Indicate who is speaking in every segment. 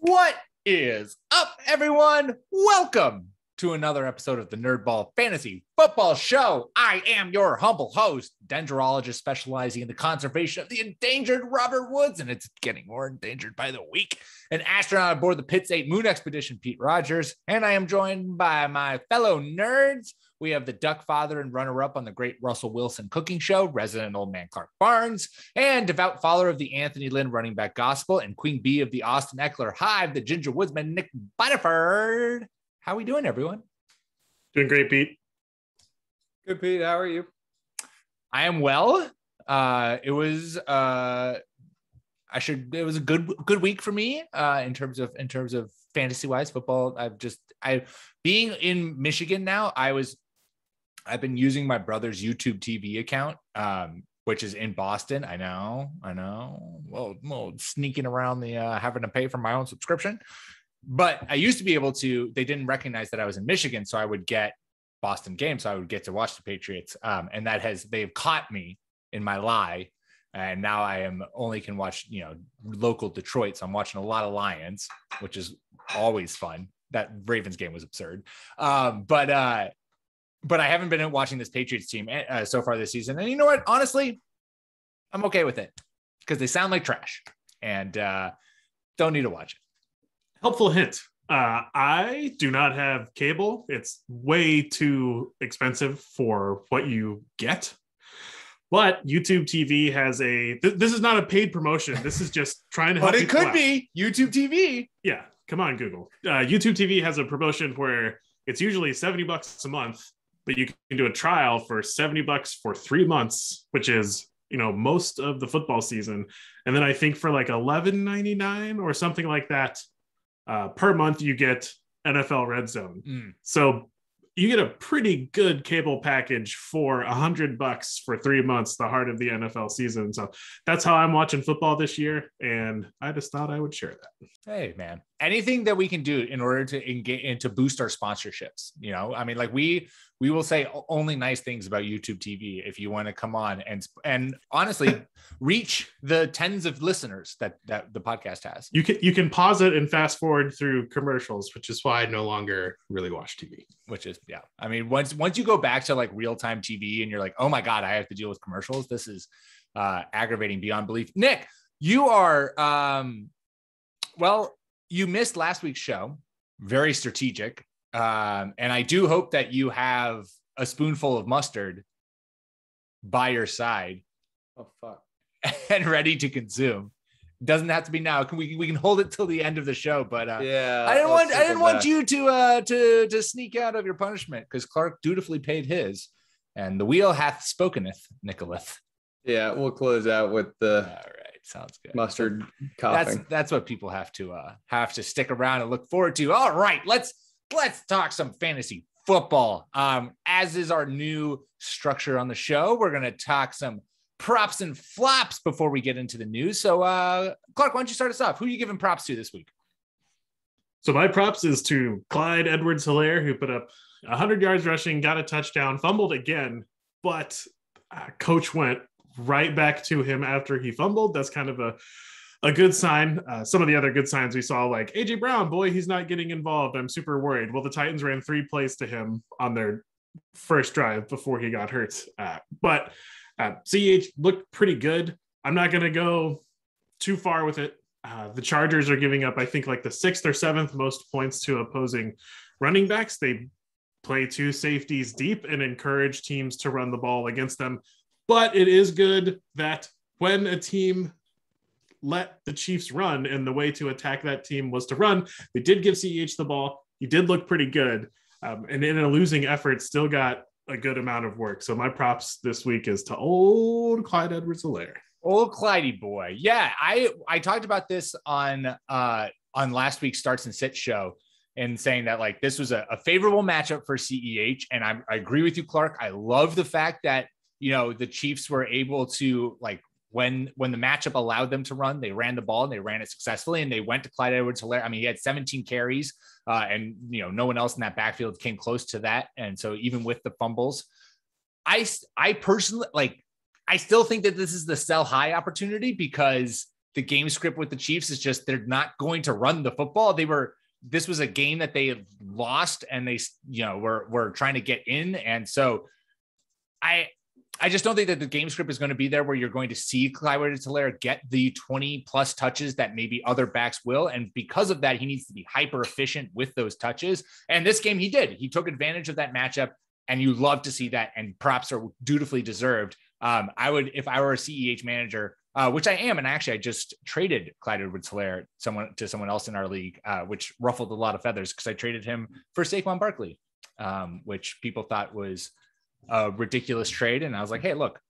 Speaker 1: What is up, everyone? Welcome to another episode of the NerdBall Fantasy Football Show. I am your humble host, dendrologist specializing in the conservation of the endangered Robert Woods, and it's getting more endangered by the week. An astronaut aboard the Pitts 8 Moon Expedition, Pete Rogers, and I am joined by my fellow nerds. We have the Duck Father and runner-up on the great Russell Wilson cooking show, resident old man Clark Barnes, and devout follower of the Anthony Lynn running back gospel, and Queen Bee of the Austin Eckler Hive, the Ginger Woodsman, Nick Butterford. How we doing, everyone?
Speaker 2: Doing great, Pete.
Speaker 3: Good, Pete. How are you?
Speaker 1: I am well. It was a good week for me in terms of fantasy wise football. Being in Michigan now, I've been using my brother's YouTube TV account, which is in Boston. I know. Well, sneaking around the having to pay for my own subscription. But I used to be able to, they didn't recognize that I was in Michigan. So I would get Boston games. So I would get to watch the Patriots. And they've caught me in my lie. And now I can watch, local Detroit. So I'm watching a lot of Lions, which is always fun. That Ravens game was absurd. But I haven't been watching this Patriots team so far this season. And you know what? Honestly, I'm okay with it because they sound like trash and don't need to watch it.
Speaker 2: Helpful hint. I do not have cable. It's way too expensive for what you get. But YouTube TV has this is not a paid promotion. This is just trying to help.
Speaker 1: But it could be YouTube TV.
Speaker 2: Yeah. Come on, Google. YouTube TV has a promotion where it's usually $70 a month, but you can do a trial for $70 for 3 months, which is, most of the football season. And then I think for like $11.99 or something like that per month, you get NFL Red Zone. So you get a pretty good cable package for $100 for 3 months, the heart of the NFL season. So that's how I'm watching football this year. And I just thought I would share that.
Speaker 1: Hey, man, anything that we can do in order to engage and to boost our sponsorships, we will say only nice things about YouTube TV if you want to come on and honestly reach the tens of listeners that the podcast has.
Speaker 2: You can pause it and fast forward through commercials, which is why I no longer really watch TV.
Speaker 1: Which is, yeah. I mean, once you go back to like real-time TV and you're like, oh my God, I have to deal with commercials. This is aggravating beyond belief. Nick, you are, you missed last week's show. Very strategic. And I do hope that you have a spoonful of mustard by your side.
Speaker 3: Oh, fuck.
Speaker 1: And ready to consume. Doesn't have to be now. We can hold it till the end of the show, but
Speaker 3: yeah,
Speaker 1: I didn't want you to sneak out of your punishment because Clark dutifully paid his, and the wheel hath spokeneth, Nicolith.
Speaker 3: Yeah, we'll close out with the
Speaker 1: all right. Sounds good.
Speaker 3: Mustard coughing.
Speaker 1: That's what people have to stick around and look forward to. All right, let's talk some fantasy football. As is our new structure on the show, we're going to talk some props and flops before we get into the news. So, Clark, why don't you start us off? Who are you giving props to this week?
Speaker 2: So my props is to Clyde Edwards-Helaire, who put up 100 yards rushing, got a touchdown, fumbled again, but coach went right back to him after he fumbled. That's kind of a good sign. Some of the other good signs we saw, like AJ Brown, boy, he's not getting involved. I'm super worried. Well, the Titans ran 3 plays to him on their first drive before he got hurt. But CH looked pretty good. I'm not going to go too far with it. The Chargers are giving up, I think, like the 6th or 7th most points to opposing running backs. They play 2 safeties deep and encourage teams to run the ball against them. But it is good that when a team let the Chiefs run and the way to attack that team was to run, they did give CEH the ball. He did look pretty good. And in a losing effort, still got a good amount of work. So my props this week is to old Clyde Edwards-Helaire.
Speaker 1: Old Clydey boy. Yeah, I talked about this on last week's Starts and Sits show and saying that like this was a favorable matchup for CEH. And I agree with you, Clark. I love the fact that, the Chiefs were able to, like, when the matchup allowed them to run, they ran the ball and they ran it successfully, and they went to Clyde Edwards-Helaire. I mean, he had 17 carries and, no one else in that backfield came close to that. And so even with the fumbles, I personally, like, I still think that this is the sell high opportunity because the game script with the Chiefs is just they're not going to run the football. This was a game that they lost and they, were trying to get in. And so I just don't think that the game script is going to be there where you're going to see Clyde Edwards-Helaire get the 20 plus touches that maybe other backs will. And because of that, he needs to be hyper efficient with those touches. And this game he did. He took advantage of that matchup, and you love to see that. And props are dutifully deserved. I would, if I were a CEH manager, which I am, and actually I just traded Clyde Edwards-Helaire to someone else in our league, which ruffled a lot of feathers because I traded him for Saquon Barkley, which people thought was a ridiculous trade. And I was like, hey, look,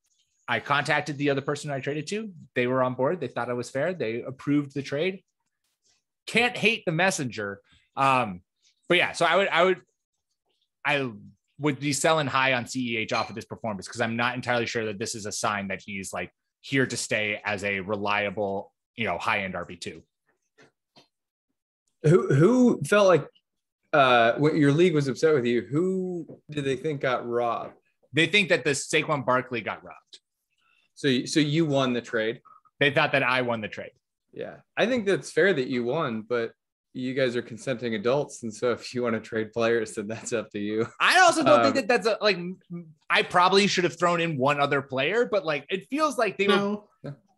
Speaker 1: I contacted the other person I traded to. They were on board. They thought it was fair. They approved the trade. Can't hate the messenger. But yeah, so I would be selling high on CEH off of this performance because I'm not entirely sure that this is a sign that he's like here to stay as a reliable, high-end RB2.
Speaker 3: Who felt like when your league was upset with you? Who did they think got robbed?
Speaker 1: They think that the Saquon Barkley got robbed.
Speaker 3: So you won the trade?
Speaker 1: They thought that I won the trade.
Speaker 3: Yeah. I think that's fair that you won, but you guys are consenting adults. And so if you want to trade players, then that's up to you.
Speaker 1: I also don't think that that's I probably should have thrown in one other player, but it feels like they were.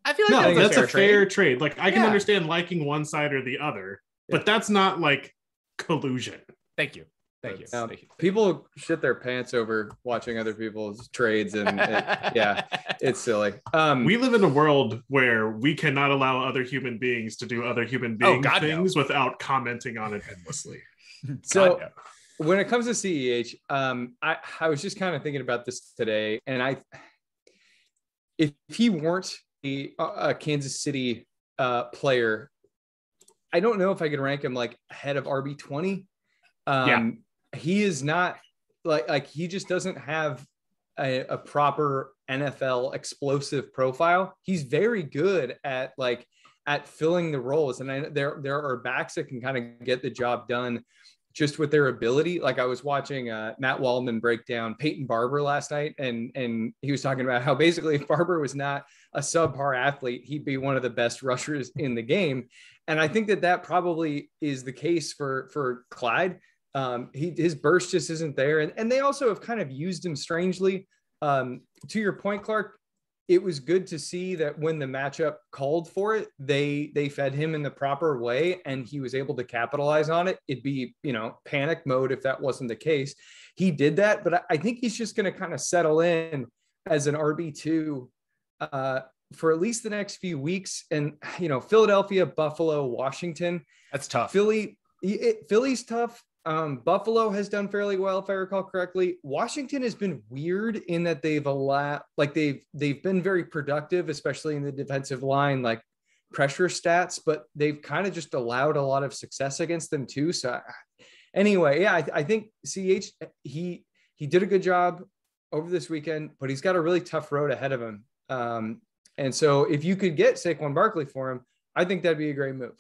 Speaker 1: I feel like
Speaker 2: that's a fair trade. Like I can understand liking one side or the other, but that's not like collusion.
Speaker 1: Thank you. Thank you.
Speaker 3: People shit their pants over watching other people's trades, and it's silly.
Speaker 2: We live in a world where we cannot allow other human beings to do other human being things without commenting on it endlessly.
Speaker 3: So when it comes to CEH, I was just kind of thinking about this today, and if he weren't a Kansas City player, I don't know if I could rank him like ahead of RB20. He is not like he just doesn't have a proper NFL explosive profile. He's very good at filling the roles, and there are backs that can kind of get the job done just with their ability. Like I was watching Matt Waldman break down Peyton Barber last night, and he was talking about how basically if Barber was not a subpar athlete, he'd be one of the best rushers in the game. And I think that probably is the case for Clyde. His burst just isn't there. And they also have kind of used him strangely. To your point, Clark, it was good to see that when the matchup called for it, they fed him in the proper way and he was able to capitalize on it. It'd be, panic mode if that wasn't the case. He did that, but I think he's just going to kind of settle in as an RB2 for at least the next few weeks. And, Philadelphia, Buffalo, Washington.
Speaker 1: That's tough.
Speaker 3: Philly's tough. Buffalo has done fairly well, if I recall correctly. Washington has been weird in that they've been very productive, especially in the defensive line, pressure stats, but they've kind of just allowed a lot of success against them too. So anyway, I think CH, he did a good job over this weekend, but he's got a really tough road ahead of him. And so if you could get Saquon Barkley for him, I think that'd be a great move.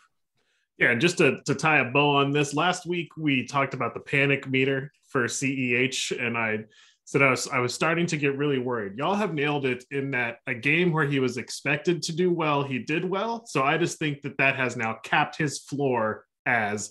Speaker 2: Yeah, just to tie a bow on this, last week we talked about the panic meter for CEH, and I said I was starting to get really worried. Y'all have nailed it in that a game where he was expected to do well, he did well. So I just think that has now capped his floor as,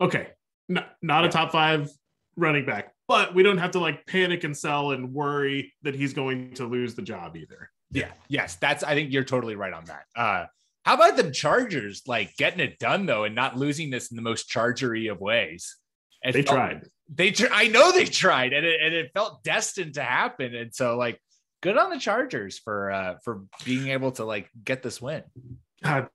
Speaker 2: okay, not a top 5 running back, but we don't have to panic and sell and worry that he's going to lose the job either.
Speaker 1: Yeah. Yes. I think you're totally right on that. How about the Chargers getting it done though and not losing this in the most Chargery of ways?
Speaker 2: They tried.
Speaker 1: I know they tried, and it felt destined to happen. And so good on the Chargers for being able to get this win.
Speaker 2: I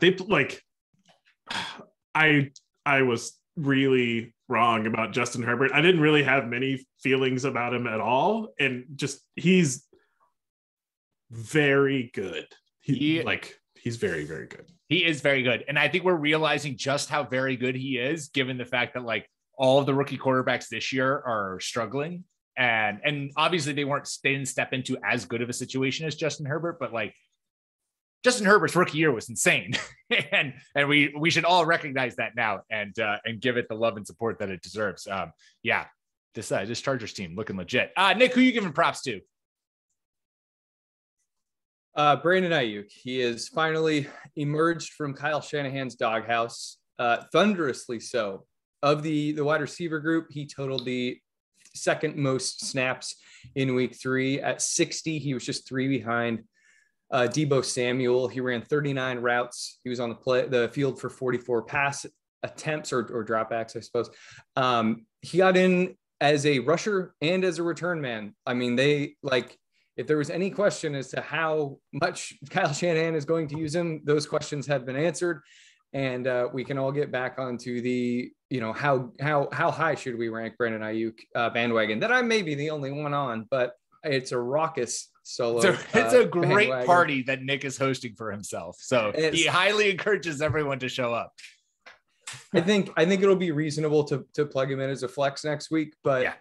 Speaker 2: was really wrong about Justin Herbert. I didn't really have many feelings about him at all, and just he's very good. He's very, very good.
Speaker 1: He is very good. And I think we're realizing just how very good he is, given the fact that all of the rookie quarterbacks this year are struggling. And obviously they didn't step into as good of a situation as Justin Herbert, but Justin Herbert's rookie year was insane. and we should all recognize that now and give it the love and support that it deserves. This Chargers team looking legit. Nick, who you giving props to?
Speaker 3: Brandon Ayuk. He has finally emerged from Kyle Shanahan's doghouse, thunderously so. Of the wide receiver group, he totaled the second most snaps in week 3 at 60. He was just 3 behind Deebo Samuel. He ran 39 routes. He was on the field for 44 pass attempts or dropbacks, I suppose. He got in as a rusher and as a return man. I mean, if there was any question as to how much Kyle Shanahan is going to use him, those questions have been answered. And we can all get back onto the, how high should we rank Brandon Ayuk bandwagon that I may be the only one on, but it's a raucous solo.
Speaker 1: It's a great
Speaker 3: bandwagon.
Speaker 1: party that Nick is hosting for himself. So he highly encourages everyone to show up.
Speaker 3: I think it'll be reasonable to plug him in as a flex next week, but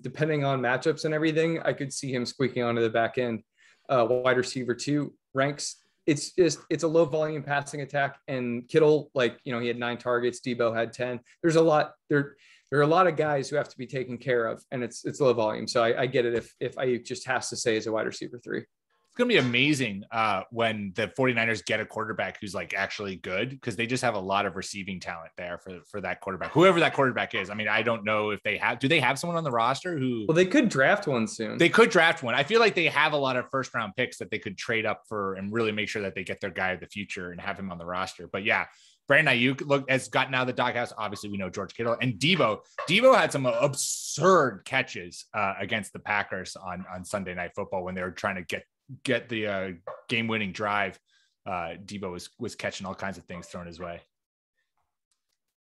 Speaker 3: depending on matchups and everything, I could see him squeaking onto the back end. Wide receiver 2 ranks. It's a low volume passing attack, and Kittle, he had 9 targets. Deebo had 10. There's a lot there. There are a lot of guys who have to be taken care of, and it's low volume. So I get it if Ayuk just has to say as a wide receiver 3.
Speaker 1: It's going to be amazing when the 49ers get a quarterback who's actually good, because they just have a lot of receiving talent there for that quarterback, whoever that quarterback is. I mean, I don't know if do they have someone on the roster who,
Speaker 3: well, they could draft one soon.
Speaker 1: They could draft one. I feel like they have a lot of first round picks that they could trade up for and really make sure that they get their guy of the future and have him on the roster. But yeah, Brandon Ayuk has gotten out of the doghouse. Obviously, we know George Kittle and Deebo. Deebo had some absurd catches against the Packers on Sunday Night Football when they were trying to get the game-winning drive. Deebo was catching all kinds of things thrown his way.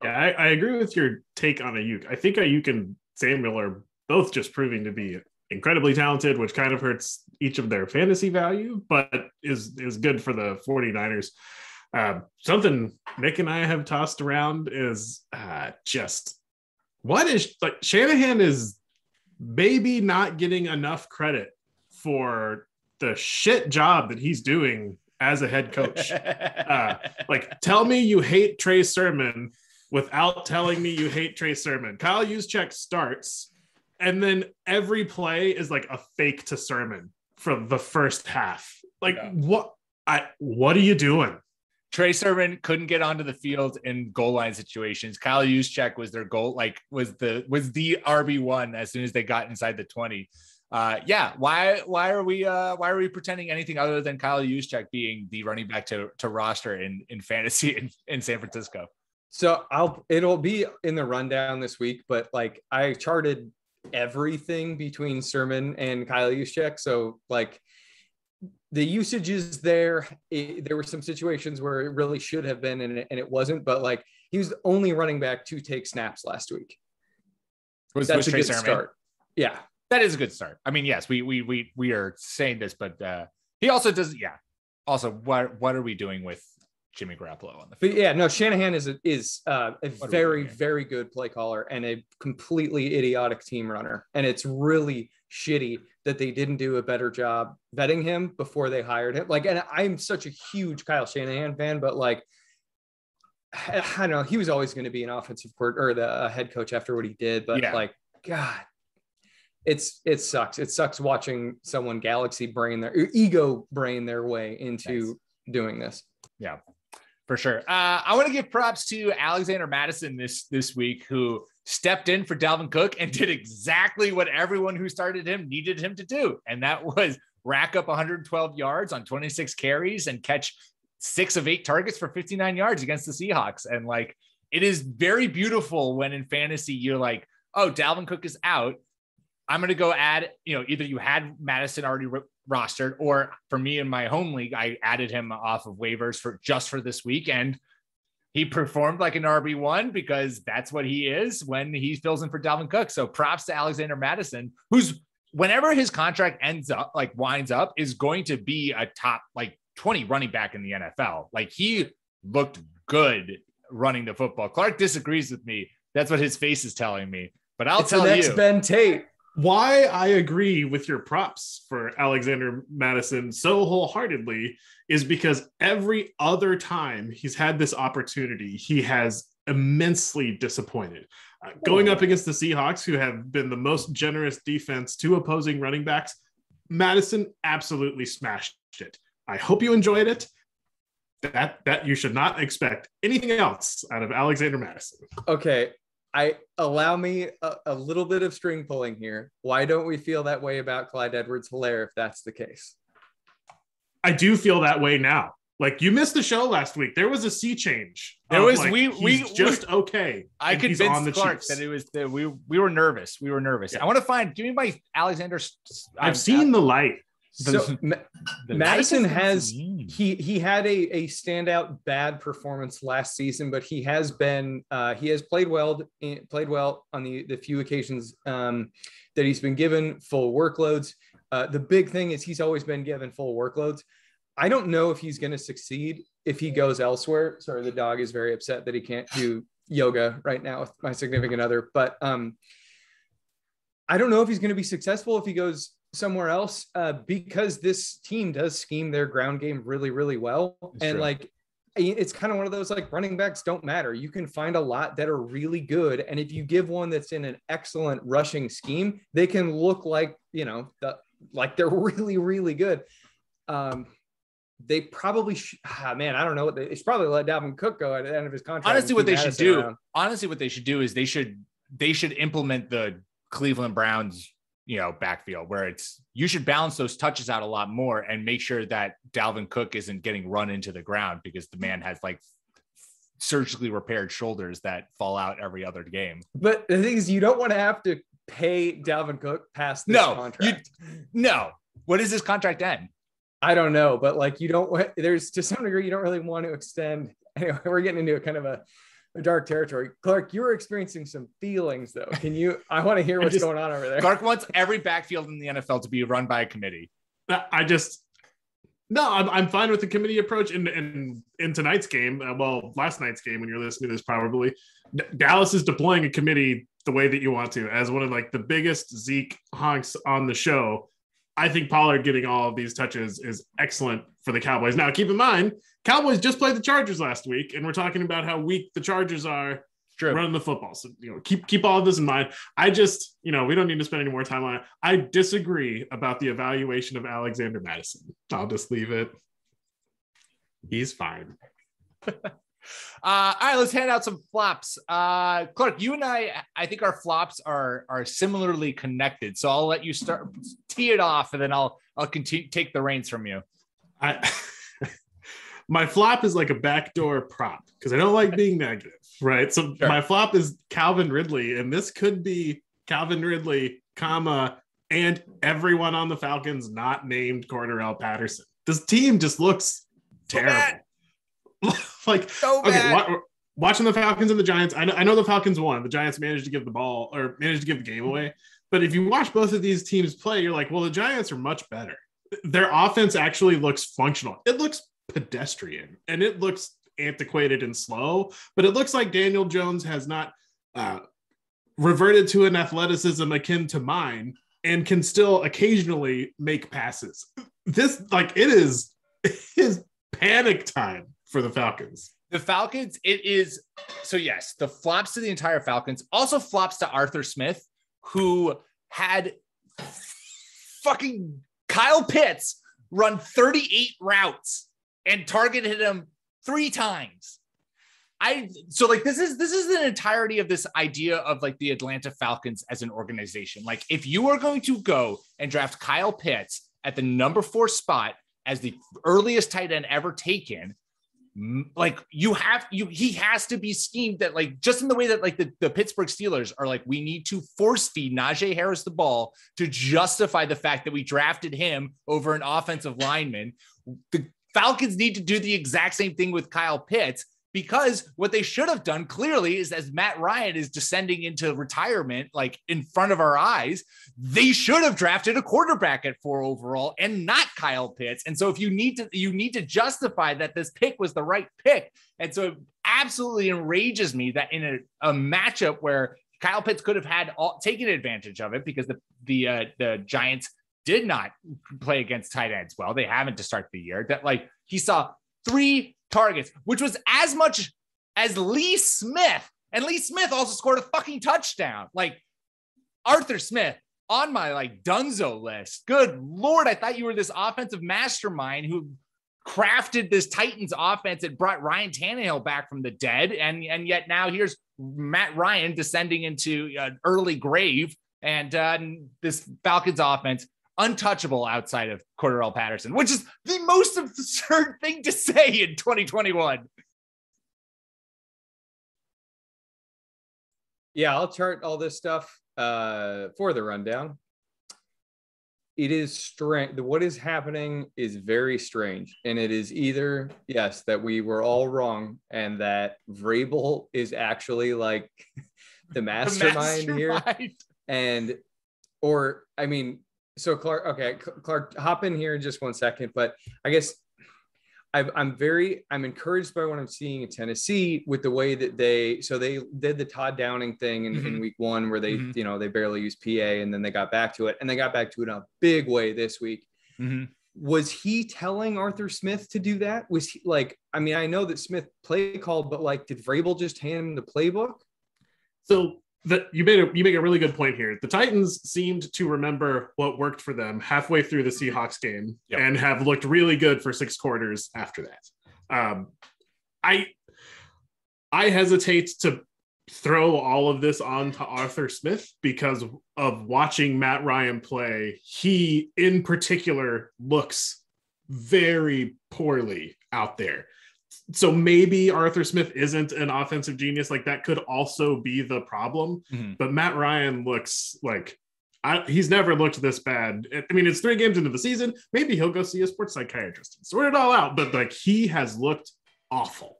Speaker 2: Yeah, I agree with your take on Ayuk. I think Ayuk and Samuel are both just proving to be incredibly talented, which kind of hurts each of their fantasy value, but is good for the 49ers. Something Nick and I have tossed around is just what is Shanahan is maybe not getting enough credit for the shit job that he's doing as a head coach. Tell me you hate Trey Sermon without telling me you hate Trey Sermon. Kyle Juszczyk starts, and then every play is a fake to Sermon for the first half. What are you doing?
Speaker 1: Trey Sermon couldn't get onto the field in goal line situations. Kyle Juszczyk was their goal, was the RB1 as soon as they got inside the 20. Why are we pretending anything other than Kyle Juszczyk being the running back to roster in fantasy in San Francisco?
Speaker 3: So it'll be in the rundown this week, but I charted everything between Sermon and Kyle Juszczyk. So the usage is there. There were some situations where it really should have been, and it wasn't, but he was the only running back to take snaps last week.
Speaker 1: That's a good start.
Speaker 3: Yeah.
Speaker 1: That is a good start. I mean, yes, we are saying this, but he also does. Yeah. Also, what are we doing with Jimmy Garoppolo on the field?
Speaker 3: But yeah, no, Shanahan is a very, very good play caller and a completely idiotic team runner. And it's really shitty that they didn't do a better job vetting him before they hired him. And I'm such a huge Kyle Shanahan fan, but I don't know, he was always going to be an offensive coordinator or the head coach after what he did. But God, it sucks. It sucks watching someone ego brain their way into doing this.
Speaker 1: Yeah, for sure. I want to give props to Alexander Madison this week, who stepped in for Dalvin Cook and did exactly what everyone who started him needed him to do. And that was rack up 112 yards on 26 carries and catch 6 of 8 targets for 59 yards against the Seahawks. And it is very beautiful when in fantasy, you're oh, Dalvin Cook is out. I'm going to go add, either you had Madison already rostered, or for me in my home league, I added him off of waivers for this week. And he performed like an RB1 because that's what he is when he fills in for Dalvin Cook. So props to Alexander Madison, who's, whenever his contract winds up, is going to be a top 20 running back in the NFL. He looked good running the football. Clark disagrees with me. That's what his face is telling me. But I'll tell you,
Speaker 3: Ben Tate.
Speaker 2: Why I agree with your props for Alexander Madison so wholeheartedly is because every other time he's had this opportunity, he has immensely disappointed. Going up against the Seahawks, who have been the most generous defense to opposing running backs, Madison absolutely smashed it. I hope you enjoyed it. That you should not expect anything else out of Alexander Madison.
Speaker 3: Okay. Allow me a little bit of string pulling here. Why don't we feel that way about Clyde Edwards-Helaire if that's the case?
Speaker 2: I do feel that way now. Like, you missed the show last week. There was a sea change.
Speaker 1: There was
Speaker 2: like,
Speaker 1: we
Speaker 2: just okay.
Speaker 1: I convinced Clark that it was that we were nervous. We were nervous. Yeah. I want to give me my Alexander.
Speaker 2: I've seen the light.
Speaker 3: So Madison has he had a standout bad performance last season, but he has played well on the few occasions that he's been given full workloads. The big thing is he's always been given full workloads. I don't know if he's going to succeed if he goes elsewhere. Sorry, the dog is very upset that he can't do yoga right now with my significant other, but I don't know if he's going to be successful if he goes somewhere else because this team does scheme their ground game really, really well. That's true. Like, it's kind of one of those, like, running backs don't matter. You can find a lot that are really good. And if you give one that's in an excellent rushing scheme, they can look like, like they're really, really good. They probably man, I don't know. They should probably let Dalvin Cook go at the end of his contract.
Speaker 1: Honestly, what they should do is they should implement the Cleveland Browns, backfield where you should balance those touches out a lot more and make sure that Dalvin Cook isn't getting run into the ground because the man has like surgically repaired shoulders that fall out every other game.
Speaker 3: But the thing is, you don't want to have to pay Dalvin Cook past this contract.
Speaker 1: What is this contract end?
Speaker 3: I don't know, but like there's to some degree you don't really want to extend. Anyway, we're getting into a kind of a dark territory. Clark, you were experiencing some feelings though. I want to hear what's going on over there.
Speaker 1: Clark wants every backfield in the NFL to be run by a committee.
Speaker 2: I'm fine with the committee approach in tonight's game. Last night's game, when you're listening to this, probably Dallas is deploying a committee the way that you want to. As one of like the biggest Zeke honks on the show, I think Pollard getting all of these touches is excellent for the Cowboys. Now, keep in mind, Cowboys just played the Chargers last week, and we're talking about how weak the Chargers are running the football. So, keep all of this in mind. I just, we don't need to spend any more time on it. I disagree about the evaluation of Alexander Madison. I'll just leave it. He's fine.
Speaker 1: All right, let's hand out some flops. Clark, you and I think our flops are similarly connected. So I'll let you tee it off, and then I'll continue take the reins from you.
Speaker 2: My flop is like a backdoor prop because I don't like being negative, right? So My flop is Calvin Ridley, and this could be Calvin Ridley, and everyone on the Falcons not named Cordarrelle Patterson. This team just looks terrible. Watching the Falcons and the Giants, I know the Falcons won. The Giants managed to give the game away. But if you watch both of these teams play, you're like, well, the Giants are much better. Their offense actually looks functional. It looks pedestrian and it looks antiquated and slow, but it looks like Daniel Jones has not reverted to an athleticism akin to mine and can still occasionally make passes. It is panic time for the Falcons.
Speaker 1: The Falcons, it is. So yes, the flops to the entire Falcons, also flops to Arthur Smith, who had fucking Kyle Pitts run 38 routes and targeted him 3 times. This is the entirety of this idea of like the Atlanta Falcons as an organization. Like, if you are going to go and draft Kyle Pitts at the number 4 spot as the earliest tight end ever taken, like he has to be schemed that, like, just in the way that like the Pittsburgh Steelers are like, we need to force feed Najee Harris the ball to justify the fact that we drafted him over an offensive lineman. The Falcons need to do the exact same thing with Kyle Pitts, because what they should have done clearly is, as Matt Ryan is descending into retirement, like in front of our eyes, they should have drafted a quarterback at 4 overall and not Kyle Pitts. And so if you need to justify that this pick was the right pick. And so it absolutely enrages me that in a matchup where Kyle Pitts could have had taken advantage of it, because the Giants did not play against tight ends well. They haven't to start the year. That, like, he saw 3 targets, which was as much as Lee Smith. And Lee Smith also scored a fucking touchdown. Like, Arthur Smith on my like dunzo list. Good Lord. I thought you were this offensive mastermind who crafted this Titans offense that brought Ryan Tannehill back from the dead. And yet now here's Matt Ryan descending into an early grave. And this Falcons offense, untouchable outside of Cordarrelle Patterson, which is the most absurd thing to say in 2021.
Speaker 3: Yeah, I'll chart all this stuff for the rundown. It is strange. What is happening is very strange. And it is either, yes, that we were all wrong and that Vrabel is actually like the mastermind here. And, or, I mean, so Clark, hop in here in just 1 second. But I guess I'm encouraged by what I'm seeing in Tennessee with the way that they did the Todd Downing thing in week 1 where they, they barely used PA and then they got back to it and they got back to it in a big way this week. Was he telling Arthur Smith to do that? Was he like, I mean, I know that Smith play called, but like, did Vrabel just hand him the playbook?
Speaker 2: So you make a really good point here. The Titans seemed to remember what worked for them halfway through the Seahawks game and have looked really good for 6 quarters after that. I hesitate to throw all of this on to Arthur Smith because of watching Matt Ryan play. He in particular looks very poorly out there. So maybe Arthur Smith isn't an offensive genius. Like that could also be the problem. But Matt Ryan looks like he's never looked this bad. I mean, it's 3 games into the season. Maybe he'll go see a sports psychiatrist and sort it all out. But like he has looked awful.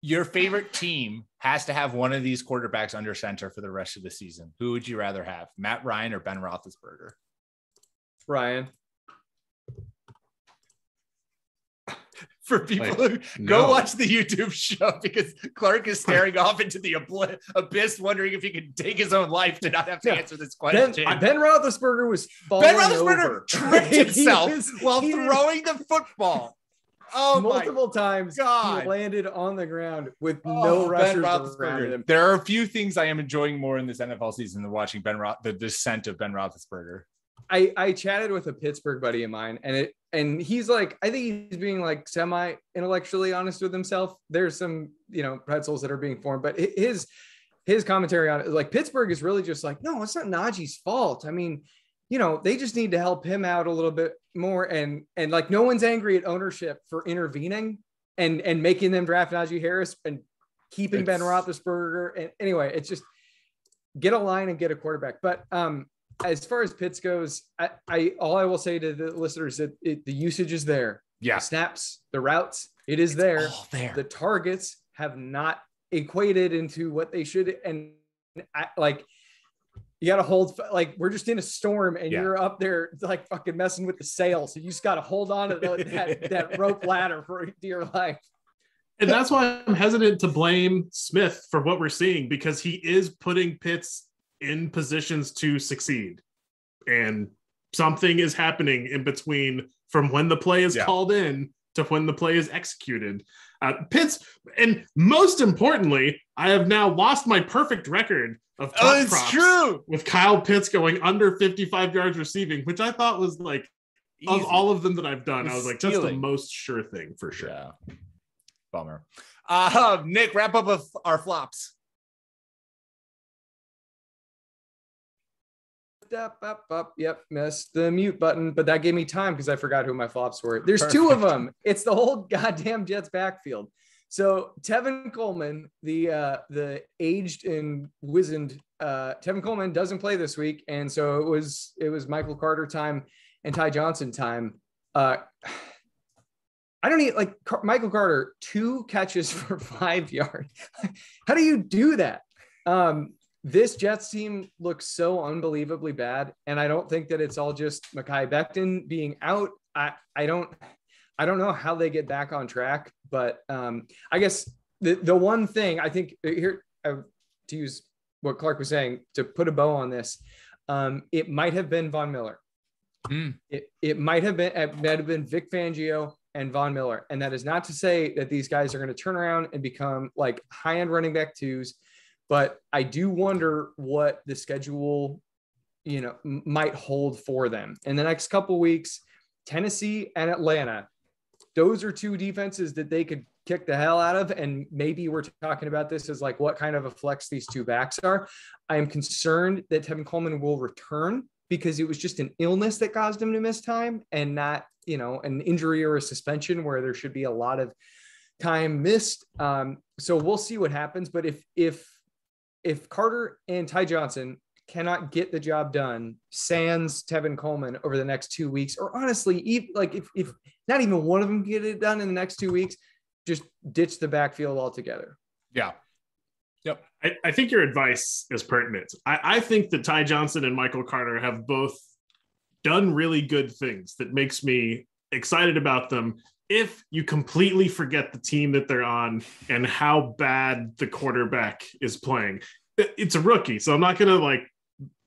Speaker 1: Your favorite team has to have one of these quarterbacks under center for the rest of the season. Who would you rather have, Matt Ryan or Ben Roethlisberger?
Speaker 3: Ryan.
Speaker 1: For people who go watch the YouTube show because Clark is staring off into the abyss, wondering if he can take his own life to not have to answer this question.
Speaker 3: Ben Roethlisberger was falling over.
Speaker 1: Tripped himself while throwing the football.
Speaker 3: Multiple times
Speaker 1: God.
Speaker 3: He landed on the ground with no rushers around him.
Speaker 1: There are a few things I am enjoying more in this NFL season than watching the descent of Ben Roethlisberger.
Speaker 3: I chatted with a Pittsburgh buddy of mine and he's like, I think he's being like semi-intellectually honest with himself. There's some, pretzels that are being formed, but his commentary on it, like Pittsburgh is really just like, no, it's not Najee's fault. I mean, they just need to help him out a little bit more. And like, no one's angry at ownership for intervening and making them draft Najee Harris and keeping Ben Roethlisberger. And anyway, it's just get a line and get a quarterback. But, as far as Pitts goes, all I will say to the listeners that the usage is there.
Speaker 1: Yeah.
Speaker 3: The snaps, the routes, it's there.
Speaker 1: All there.
Speaker 3: The targets have not equated into what they should. And you got to hold, like, we're just in a storm and you're up there like fucking messing with the sail. So you just got to hold on to that rope ladder for dear life.
Speaker 2: And that's why I'm hesitant to blame Smith for what we're seeing, because he is putting Pitts in positions to succeed, and something is happening in between from when the play is called in to when the play is executed. Pitts, and most importantly, I have now lost my perfect record of top props with Kyle Pitts going under 55 yards receiving, which I thought was like easy. Of all of them that I've done, I was like, that's the most sure thing for sure.
Speaker 1: Yeah. Bummer. Nick, wrap up with our flops.
Speaker 3: Yep, missed the mute button, but that gave me time because I forgot who my flops were. There's Perfect. 2 of them. It's the whole goddamn Jets backfield. So Tevin Coleman, the aged and wizened Tevin Coleman doesn't play this week, and so it was Michael Carter time and Ty Johnson time. I don't need like Michael Carter 2 catches for 5 yards. How do you do that? This Jets team looks so unbelievably bad, and I don't think that it's all just Mekhi Becton being out. I don't know how they get back on track, but I guess the one thing I think here, to use what Clark was saying, to put a bow on this, it might have been Von Miller. It might have been Vic Fangio and Von Miller, and that is not to say that these guys are going to turn around and become like high-end running back 2s. But I do wonder what the schedule, might hold for them in the next couple of weeks. Tennessee and Atlanta, those are two defenses that they could kick the hell out of. And maybe we're talking about this as like what kind of a flex these two backs are. I am concerned that Tevin Coleman will return because it was just an illness that caused him to miss time and not, an injury or a suspension where there should be a lot of time missed. So we'll see what happens. But if Carter and Ty Johnson cannot get the job done, sans Tevin Coleman over the next 2 weeks, or honestly, if not even one of them get it done in the next 2 weeks, just ditch the backfield altogether.
Speaker 1: Yeah. Yep.
Speaker 2: I think your advice is pertinent. I think that Ty Johnson and Michael Carter have both done really good things that makes me excited about them. If you completely forget the team that they're on and how bad the quarterback is playing, it's a rookie. So I'm not going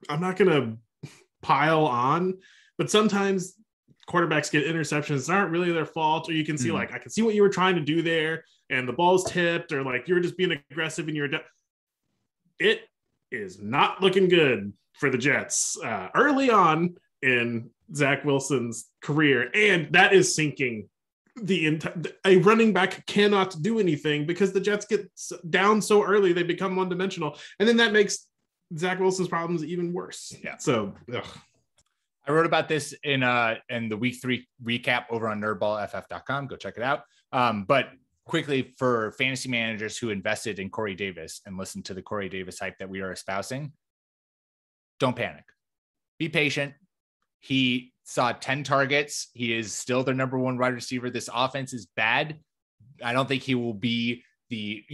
Speaker 2: to pile on, but sometimes quarterbacks get interceptions that aren't really their fault, or you can see I can see what you were trying to do there and the ball's tipped, or like you're just being aggressive and it is not looking good for the Jets early on in Zach Wilson's career. And that is sinking a running back cannot do anything because the Jets get down so early, they become one-dimensional. And then that makes Zach Wilson's problems even worse.
Speaker 1: Yeah.
Speaker 2: So
Speaker 1: I wrote about this in the week 3 recap over on nerdballff.com. Go check it out. But quickly, for fantasy managers who invested in Corey Davis and listened to the Corey Davis hype that we are espousing, don't panic. Be patient. He saw 10 targets. He is still their number one wide receiver. This offense is bad. I don't think he will be the,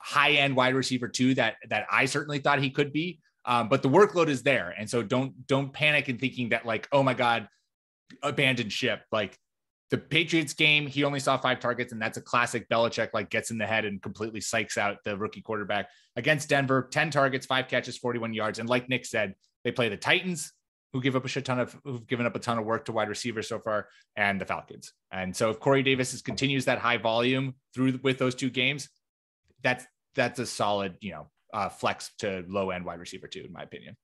Speaker 1: high-end wide receiver 2 that I certainly thought he could be. But the workload is there. And so don't panic in thinking that like, oh my God, abandoned ship. Like the Patriots game, he only saw 5 targets, and that's a classic Belichick, like gets in the head and completely psychs out the rookie quarterback. Against Denver, 10 targets, 5 catches, 41 yards. And like Nick said, they play the Titans, who've given up a ton of work to wide receivers so far, and the Falcons. And so if Corey Davis continues that high volume with those 2 games, that's a solid, flex to low end wide receiver 2, in my opinion.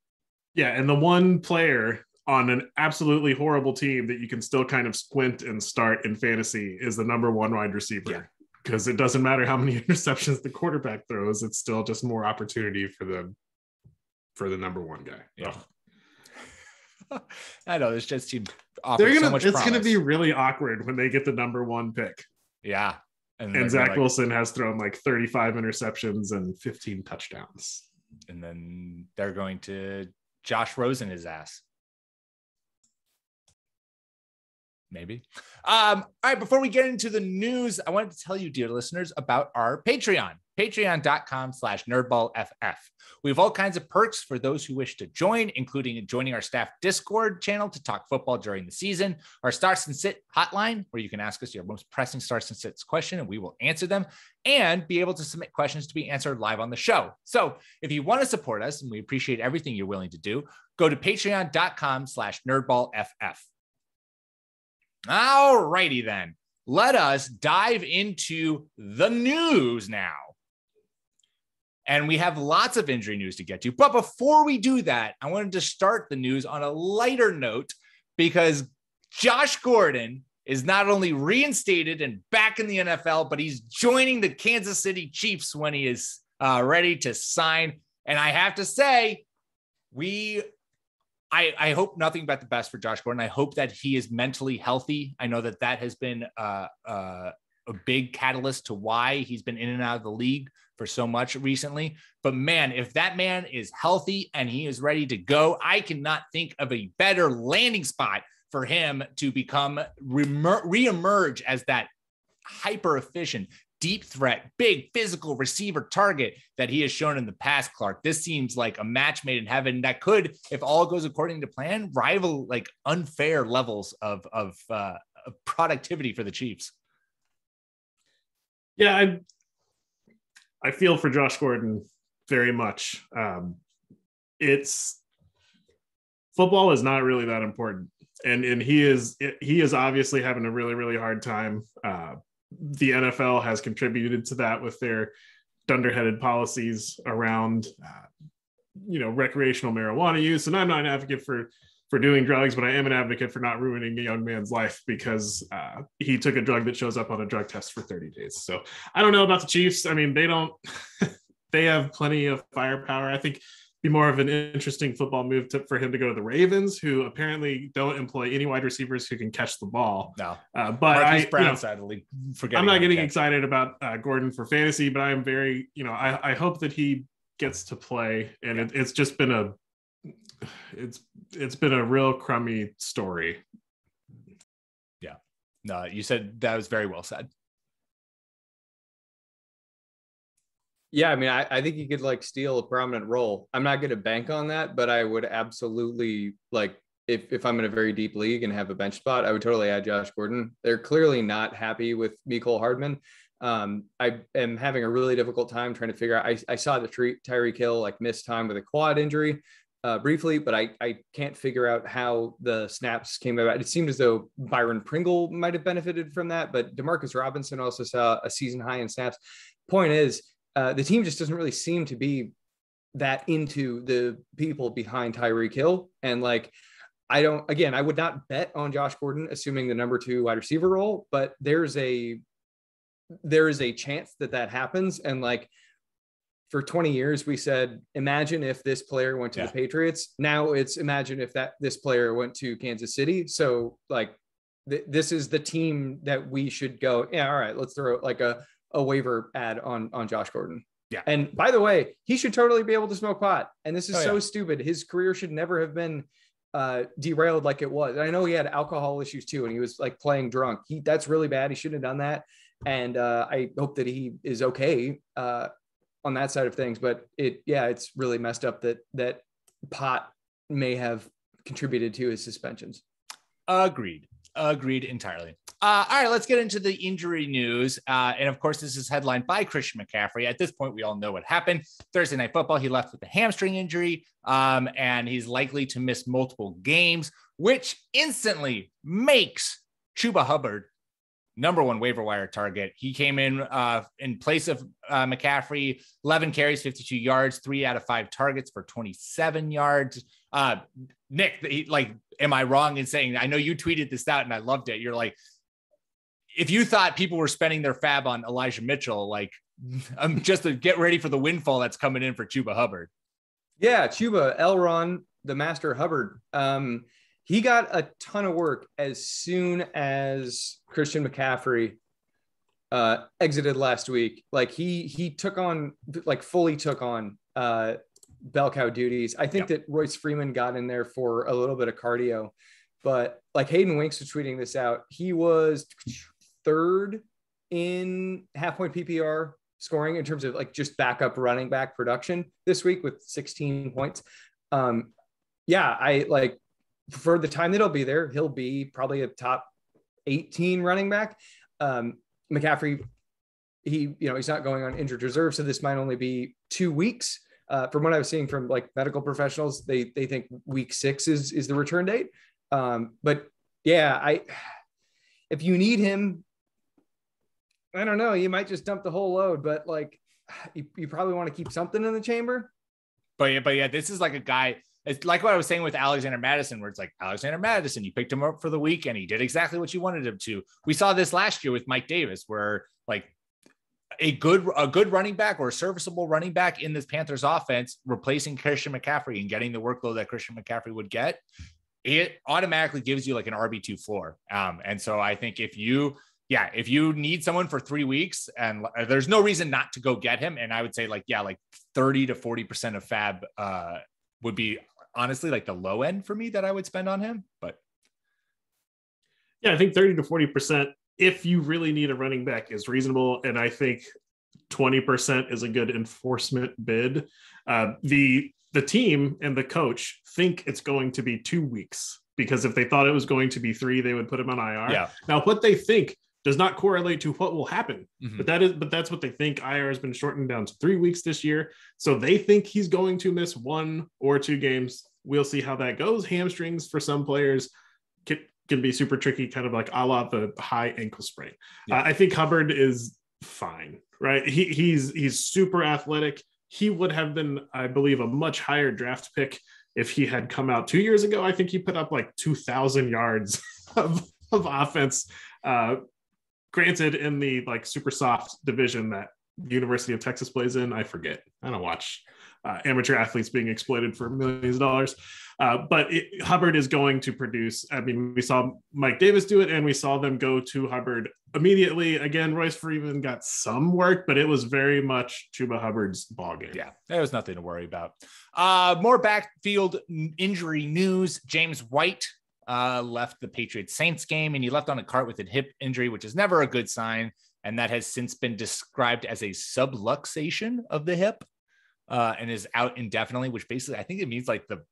Speaker 2: Yeah. And the one player on an absolutely horrible team that you can still kind of squint and start in fantasy is the number 1 wide receiver, because it doesn't matter how many interceptions the quarterback throws. It's still just more opportunity for the number 1 guy.
Speaker 1: Yeah. I know this Jets team offers so much promise.
Speaker 2: It's going to be really awkward when they get the number 1 pick.
Speaker 1: Yeah.
Speaker 2: And Zach Wilson has thrown like 35 interceptions and 15 touchdowns.
Speaker 1: And then they're going to Josh Rosen his ass. Maybe. All right. Before we get into the news, I wanted to tell you, dear listeners, about our Patreon. Patreon.com/nerdballff. We have all kinds of perks for those who wish to join, including joining our staff Discord channel to talk football during the season, our Starts and Sit hotline, where you can ask us your most pressing Starts and Sits question, and we will answer them, and be able to submit questions to be answered live on the show. So if you want to support us, and we appreciate everything you're willing to do, go to patreon.com/nerdballff. All righty then. Let us dive into the news now. And we have lots of injury news to get to. But before we do that, I wanted to start the news on a lighter note, because Josh Gordon is not only reinstated and back in the NFL, but he's joining the Kansas City Chiefs when he is ready to sign. And I have to say, I hope nothing but the best for Josh Gordon. I hope that he is mentally healthy. I know that has been a big catalyst to why he's been in and out of the league for so much recently. But man, if that man is healthy and he is ready to go, I cannot think of a better landing spot for him to become reemerge as that hyper efficient, deep threat, big physical receiver target that he has shown in the past, Clark. This seems like a match made in heaven that could, if all goes according to plan, rival like unfair levels of productivity for the Chiefs.
Speaker 2: Yeah, I feel for Josh Gordon very much. Football is not really that important, and he is obviously having a really, really hard time. The NFL has contributed to that with their dunderheaded policies around recreational marijuana use, and I'm not an advocate for for doing drugs, but I am an advocate for not ruining a young man's life because he took a drug that shows up on a drug test for 30 days. So I don't know about the Chiefs. I mean, they don't, they have plenty of firepower. I think be more of an interesting football move for him to go to the Ravens, who apparently don't employ any wide receivers who can catch the ball.
Speaker 1: No,
Speaker 2: but
Speaker 1: Marquis Brown side of the league.
Speaker 2: I'm not getting excited about Gordon for fantasy, but I am very, I hope that he gets to play. And it's just been it's been a real crummy story.
Speaker 1: Yeah, no, you said that was very well said.
Speaker 3: Yeah, I mean, I think he could like steal a prominent role. I'm not going to bank on that, but I would absolutely like if I'm in a very deep league and have a bench spot, I would totally add Josh Gordon. They're clearly not happy with Mecole Hardman. I am having a really difficult time trying to figure out. I saw the Tyreek Hill like missed time with a quad injury briefly, but I can't figure out how the snaps came about. It seemed as though Byron Pringle might have benefited from that, but Demarcus Robinson also saw a season high in snaps. Point is, the team just doesn't really seem to be that into the people behind Tyreek Hill. And like, I would not bet on Josh Gordon, assuming the number 2 wide receiver role, but there is a chance that happens. And like for 20 years, we said, imagine if this player went to the Patriots. Now it's imagine if this player went to Kansas City. So like, this is the team that we should go. Yeah. All right. Let's throw like a waiver ad on Josh Gordon.
Speaker 1: Yeah.
Speaker 3: And by the way, he should totally be able to smoke pot. And this is so stupid. His career should never have been derailed like it was. And I know he had alcohol issues too, and he was like playing drunk. That's really bad. He shouldn't have done that. And I hope that he is okay on that side of things. But it's really messed up that pot may have contributed to his suspensions.
Speaker 1: Agreed entirely. All right, let's get into the injury news. And of course, this is headlined by Christian McCaffrey. At this point, we all know what happened. Thursday Night Football, he left with a hamstring injury, and he's likely to miss multiple games, which instantly makes Chuba Hubbard number 1 waiver wire target. He came in place of McCaffrey, 11 carries, 52 yards, 3 out of 5 targets for 27 yards. Nick, am I wrong in saying, I know you tweeted this out and I loved it. You're like, if you thought people were spending their fab on Elijah Mitchell, like just to get ready for the windfall that's coming in for Chuba Hubbard.
Speaker 3: Yeah. Chuba, Elron, the master Hubbard. He got a ton of work as soon as Christian McCaffrey exited last week. Like he took on, like fully took on bell cow duties. I think that Royce Freeman got in there for a little bit of cardio, but like Hayden Winks was tweeting this out. He was 3rd in half-point PPR scoring in terms of like just backup running back production this week with 16 points. I like for the time that he'll be there, he'll be probably a top 18 running back. McCaffrey, he's not going on injured reserve, so this might only be 2 weeks. From what I was seeing from like medical professionals, they think week 6 is the return date. But yeah, if you need him, I don't know, you might just dump the whole load, but like you probably want to keep something in the chamber.
Speaker 1: But yeah, this is like a guy. It's like what I was saying with Alexander Madison, where it's like Alexander Madison, you picked him up for the week and he did exactly what you wanted him to. We saw this last year with Mike Davis, where like a good running back or a serviceable running back in this Panthers offense, replacing Christian McCaffrey and getting the workload that Christian McCaffrey would get, it automatically gives you like an RB2 floor. And so I think if you need someone for 3 weeks, and there's no reason not to go get him. And I would say like 30 to 40% of fab would be honestly like the low end for me that I would spend on him. But
Speaker 2: yeah, I think 30 to 40%, if you really need a running back, is reasonable. And I think 20% is a good enforcement bid. The team and the coach think it's going to be 2 weeks, because if they thought it was going to be 3, they would put him on IR.
Speaker 1: Yeah.
Speaker 2: Now, what they think does not correlate to what will happen,
Speaker 1: Mm-hmm.
Speaker 2: but that's what they think. IR has been shortened down to 3 weeks this year, so they think he's going to miss 1 or 2 games. We'll see how that goes. Hamstrings for some players can be super tricky, kind of like a la the high ankle sprain.
Speaker 1: Yeah.
Speaker 2: I think Hubbard is fine, right? He's super athletic. He would have been, I believe, a much higher draft pick If he had come out 2 years ago, I think he put up like 2,000 yards of offense. Granted, in the like super soft division that University of Texas plays in, I forget. I don't watch amateur athletes being exploited for millions of dollars. But Hubbard is going to produce. I mean, we saw Mike Davis do it, and we saw them go to Hubbard immediately. Again, Royce Freeman got some work, but it was very much Chuba Hubbard's ballgame.
Speaker 1: Yeah, there was nothing to worry about. More backfield injury news. James White left the Patriots-Saints game, and he left on a cart with a hip injury, which is never a good sign. And that has since been described as a subluxation of the hip. And is out indefinitely, which basically I think it means like the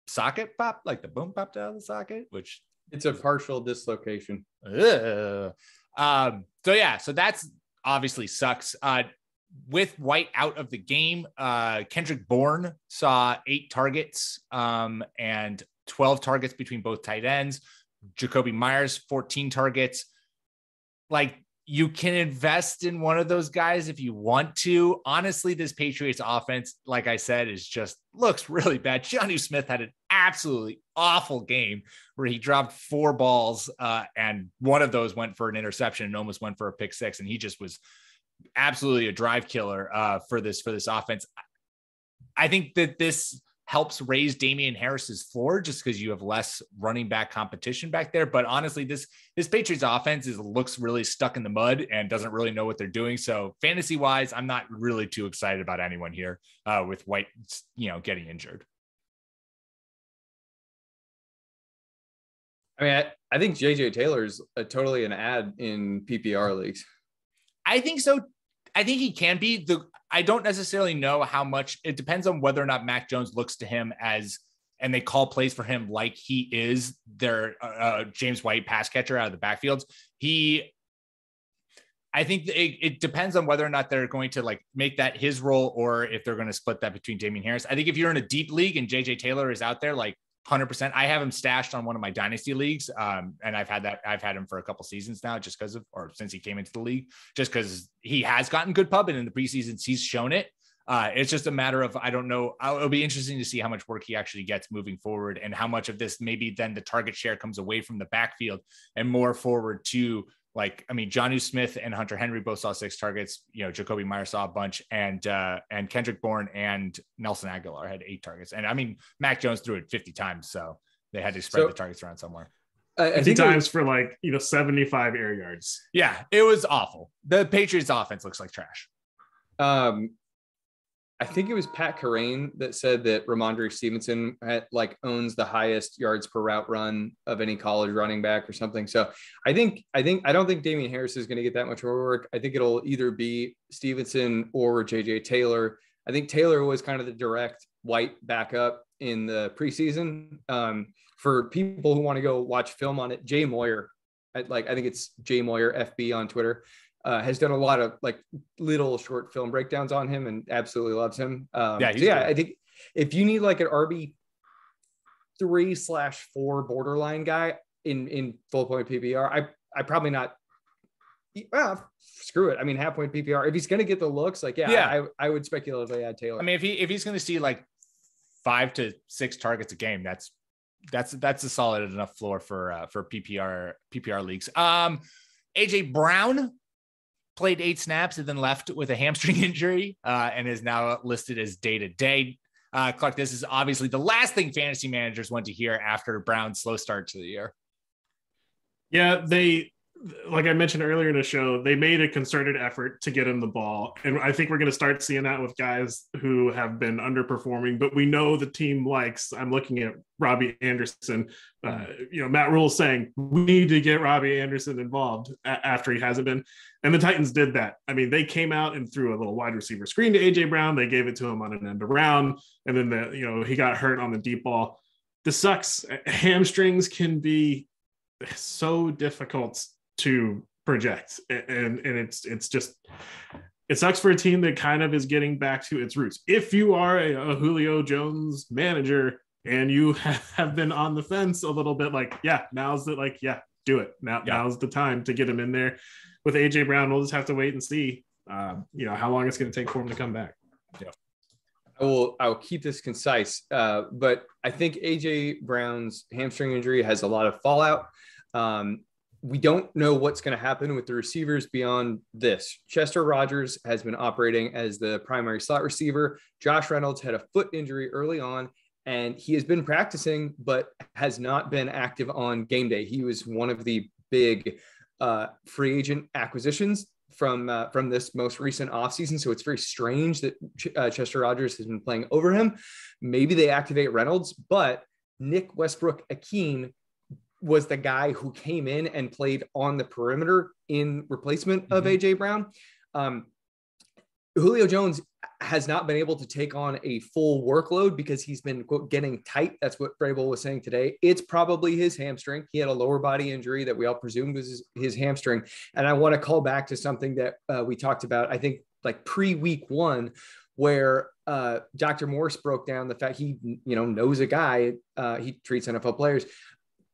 Speaker 1: socket pop, like the boom popped out of the socket, which
Speaker 3: it's a partial dislocation.
Speaker 1: So that's obviously sucks. With White out of the game, Kendrick Bourne saw 8 targets and 12 targets between both tight ends. Jacoby Myers, 14 targets. Like, you can invest in one of those guys if you want to. Honestly, this Patriots offense, like I said, looks really bad. Jonnu Smith had an absolutely awful game where he dropped 4 balls and one of those went for an interception and almost went for a pick 6. And he just was absolutely a drive killer for this offense. I think that this helps raise Damian Harris's floor just because you have less running back competition back there. But honestly, this Patriots offense looks really stuck in the mud and doesn't really know what they're doing. So fantasy wise, I'm not really too excited about anyone here with White, getting injured.
Speaker 3: I mean, I think JJ Taylor's totally an ad in PPR leagues.
Speaker 1: I think so. I think he can be. I don't necessarily know how much. It depends on whether or not Mac Jones looks to him and they call plays for him like he is their James White pass catcher out of the backfields. I think it depends on whether or not they're going to like make that his role or if they're going to split that between Damian Harris. I think if you're in a deep league and JJ Taylor is out there, like 100%, I have him stashed on one of my dynasty leagues. And I've had him for a couple seasons now since he came into the league, just because he has gotten good pub and in the preseason he's shown it. It's just a matter of, I don't know. It'll be interesting to see how much work he actually gets moving forward and how much of this maybe then the target share comes away from the backfield and more forward to Jonnu Smith and Hunter Henry both saw 6 targets. Jacoby Myers saw a bunch, and Kendrick Bourne and Nelson Aguilar had 8 targets. And I mean, Mac Jones threw it 50 times, so they had to spread the targets around somewhere.
Speaker 2: 50 times for 75 air yards.
Speaker 1: Yeah, it was awful. The Patriots offense looks like trash.
Speaker 3: I think it was Pat Carrain that said that Ramondre Stevenson owns the highest yards per route run of any college running back or something. So I don't think Damian Harris is going to get that much more work. I think it'll either be Stevenson or JJ Taylor. I think Taylor was kind of the direct White backup in the preseason. For people who want to go watch film on it, Jay Moyer, I think it's Jay Moyer FB on Twitter, has done a lot of little short film breakdowns on him and absolutely loves him. I think if you need an RB 3/4 borderline guy in full point PPR, I probably not. Screw it. I mean, half point PPR. If he's going to get the looks, I would speculatively add Taylor.
Speaker 1: I mean, if he's going to see 5 to 6 targets a game, that's a solid enough floor for PPR leagues. AJ Brown played 8 snaps and then left with a hamstring injury and is now listed as day-to-day. Clark, this is obviously the last thing fantasy managers want to hear after Brown's slow start to the year.
Speaker 2: Yeah, they, like I mentioned earlier in the show, they made a concerted effort to get him the ball. And I think we're going to start seeing that with guys who have been underperforming, but we know the team likes, I'm looking at Robbie Anderson, Matt Rule saying we need to get Robbie Anderson involved after he hasn't been. And the Titans did that. I mean, they came out and threw a little wide receiver screen to AJ Brown. They gave it to him on an end around. And then he got hurt on the deep ball. This sucks. Hamstrings can be so difficult to project, and it's just, it sucks for a team that kind of is getting back to its roots. If you are a Julio Jones manager and you have been on the fence a little bit, now's do it now. Yeah. Now's the time to get him in there. With AJ Brown, we'll just have to wait and see how long it's going to take for him to come back.
Speaker 3: Yeah. I will keep this concise, but I think AJ Brown's hamstring injury has a lot of fallout. We don't know what's going to happen with the receivers beyond this. Chester Rogers has been operating as the primary slot receiver. Josh Reynolds had a foot injury early on, and he has been practicing, but has not been active on game day. He was one of the big free agent acquisitions from this most recent offseason. So it's very strange that Chester Rogers has been playing over him. Maybe they activate Reynolds, but Nick Westbrook-Ikhine was the guy who came in and played on the perimeter in replacement of AJ Brown. Julio Jones has not been able to take on a full workload because he's been, quote, getting tight. That's what Vrabel was saying today. It's probably his hamstring. He had a lower body injury that we all presumed was his hamstring. And I want to call back to something that we talked about, I think, like pre-week one, where Dr. Morse broke down the fact he, knows a guy, he treats NFL players,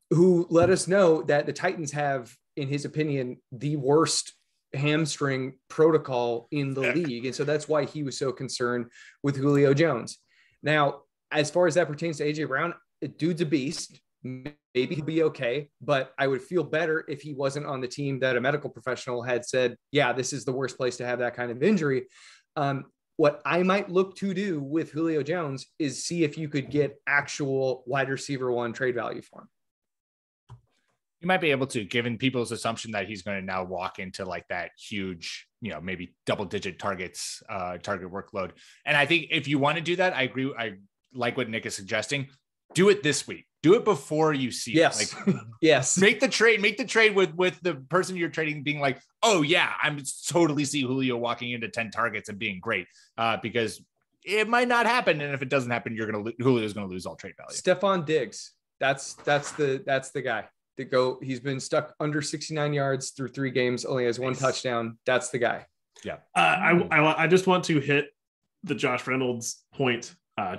Speaker 3: who let us know that the Titans have, in his opinion, the worst hamstring protocol in the league. And so that's why he was so concerned with Julio Jones. Now, as far as that pertains to AJ Brown, dude's a beast. Maybe he'll be okay, but I would feel better if he wasn't on the team that a medical professional had said, yeah, this is the worst place to have that kind of injury. What I might look to do with Julio Jones is see if you could get actual wide receiver one trade value for him.
Speaker 1: You might be able to, given people's assumption that he's going to now walk into like that huge, maybe double-digit target workload. And I think if you want to do that, I agree. I like what Nick is suggesting. Do it this week. Do it before you see
Speaker 3: it. Yes.
Speaker 1: Make the trade with the person you're trading being like, oh yeah, I'm totally see Julio walking into 10 targets and being great, because it might not happen. And if it doesn't happen, Julio's going to lose all trade value.
Speaker 3: Stephon Diggs. That's the guy. He's been stuck under 69 yards through 3 games, only has 1 touchdown. That's the guy.
Speaker 1: Yeah.
Speaker 2: I just want to hit the Josh Reynolds point.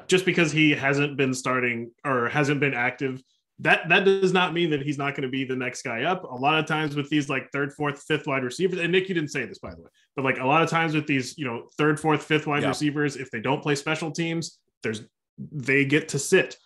Speaker 2: Just because he hasn't been starting or hasn't been active, that does not mean that he's not going to be the next guy up. A lot of times with these like 3rd, 4th, 5th wide receivers, and Nick, you didn't say this by the way, but like a lot of times with these, 3rd, 4th, 5th wide receivers, if they don't play special teams, they get to sit.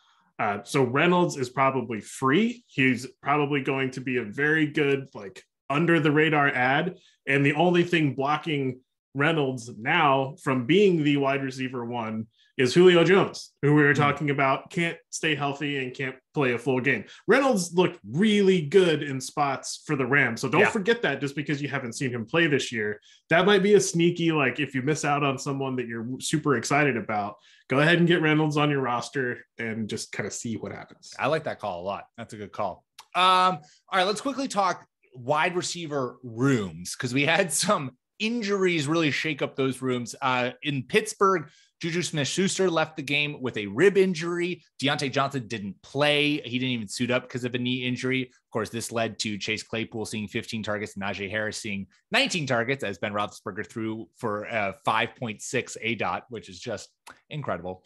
Speaker 2: So Reynolds is probably free. He's probably going to be a very good, like, under the radar ad. And the only thing blocking Reynolds now from being the wide receiver one is Julio Jones, who we were talking about can't stay healthy and can't play a full game. Reynolds looked really good in spots for the Rams. So don't forget that just because you haven't seen him play this year. That might be a sneaky, like, if you miss out on someone that you're super excited about, go ahead and get Reynolds on your roster and just kind of see what happens.
Speaker 1: I like that call a lot. That's a good call. All right, let's quickly talk wide receiver rooms, because we had some injuries really shake up those rooms. In Pittsburgh, Juju Smith-Schuster left the game with a rib injury. Deontay Johnson didn't play. He didn't even suit up because of a knee injury. Of course, this led to Chase Claypool seeing 15 targets and Najee Harris seeing 19 targets as Ben Roethlisberger threw for a 5.6 ADOT, which is just incredible.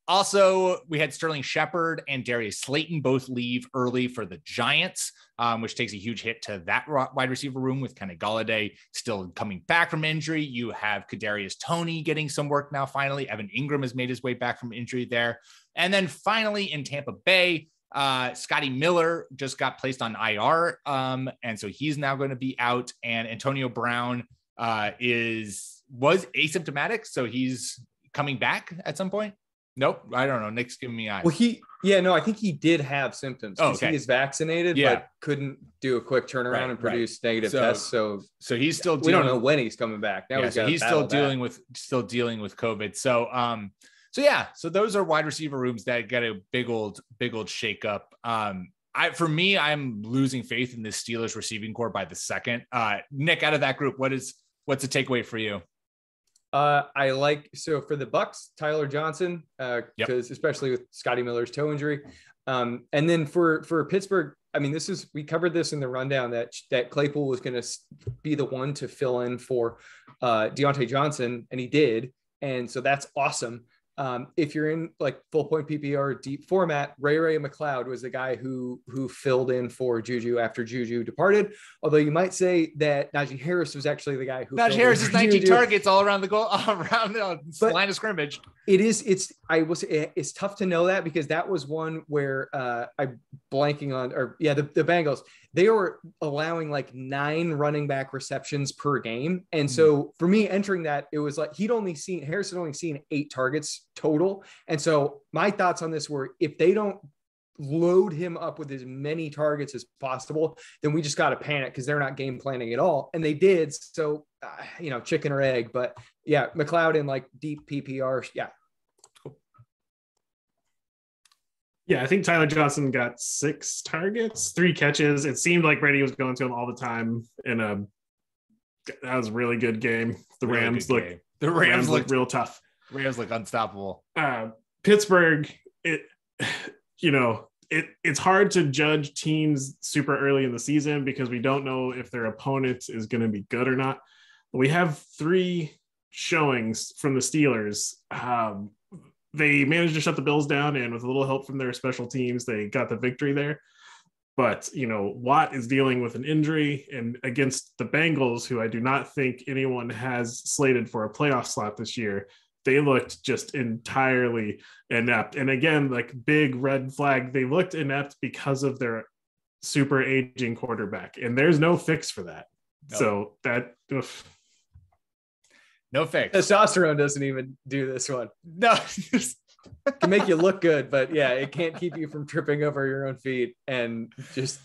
Speaker 1: Also, we had Sterling Shepard and Darius Slayton both leave early for the Giants, which takes a huge hit to that wide receiver room with Kenny Golladay still coming back from injury. You have Kadarius Toney getting some work now. Finally, Evan Ingram has made his way back from injury there. And then finally in Tampa Bay, Scottie Miller just got placed on IR. And so he's now going to be out, and Antonio Brown was asymptomatic. So he's coming back at some point. Nope. I don't know. Nick's giving me eyes.
Speaker 3: Well, I think he did have symptoms.
Speaker 1: Oh, okay.
Speaker 3: He is vaccinated, but couldn't do a quick turnaround and produce negative tests. So
Speaker 1: he's still
Speaker 3: we don't know when he's coming back. Now
Speaker 1: he's still dealing with COVID. So those are wide receiver rooms that get a big old shake up. I'm losing faith in the Steelers receiving corps by the second. Nick, out of that group, what's the takeaway for you?
Speaker 3: For the Bucks, Tyler Johnson, because especially with Scottie Miller's toe injury. And then for Pittsburgh, I mean, we covered this in the rundown that Claypool was going to be the one to fill in for Deontay Johnson, and he did. And so that's awesome. If you're in like full point PPR deep format, Ray McLeod was the guy who filled in for Juju after Juju departed. Although you might say that Najee Harris was actually the guy who
Speaker 1: Najee Harris is 19
Speaker 3: Juju.
Speaker 1: targets all around the goal, all around the line of scrimmage.
Speaker 3: I will say it's tough to know that because that was one where I'm blanking on, the Bengals, they were allowing like 9 running back receptions per game. And so for me entering that, it was like, Harris had only seen 8 targets total. And so my thoughts on this were, if they don't load him up with as many targets as possible, then we just got to panic because they're not game planning at all. And they did. So, chicken or egg, but yeah, McLeod in like deep PPR. Yeah. Cool.
Speaker 2: Yeah. I think Tyler Johnson got 6 targets, 3 catches. It seemed like Brady was going to him all the time that was a really good game. The Rams look real tough.
Speaker 1: Rams look unstoppable.
Speaker 2: Pittsburgh, it's hard to judge teams super early in the season because we don't know if their opponent is going to be good or not. We have 3 showings from the Steelers. They managed to shut the Bills down, and with a little help from their special teams, they got the victory there. But, Watt is dealing with an injury, and against the Bengals, who I do not think anyone has slated for a playoff slot this year, they looked just entirely inept. And again, like big red flag, they looked inept because of their super aging quarterback, and there's no fix for that. Nope. So that
Speaker 1: no fix.
Speaker 3: Testosterone doesn't even do this one.
Speaker 1: No.
Speaker 3: It can make you look good, but yeah, it can't keep you from tripping over your own feet. And just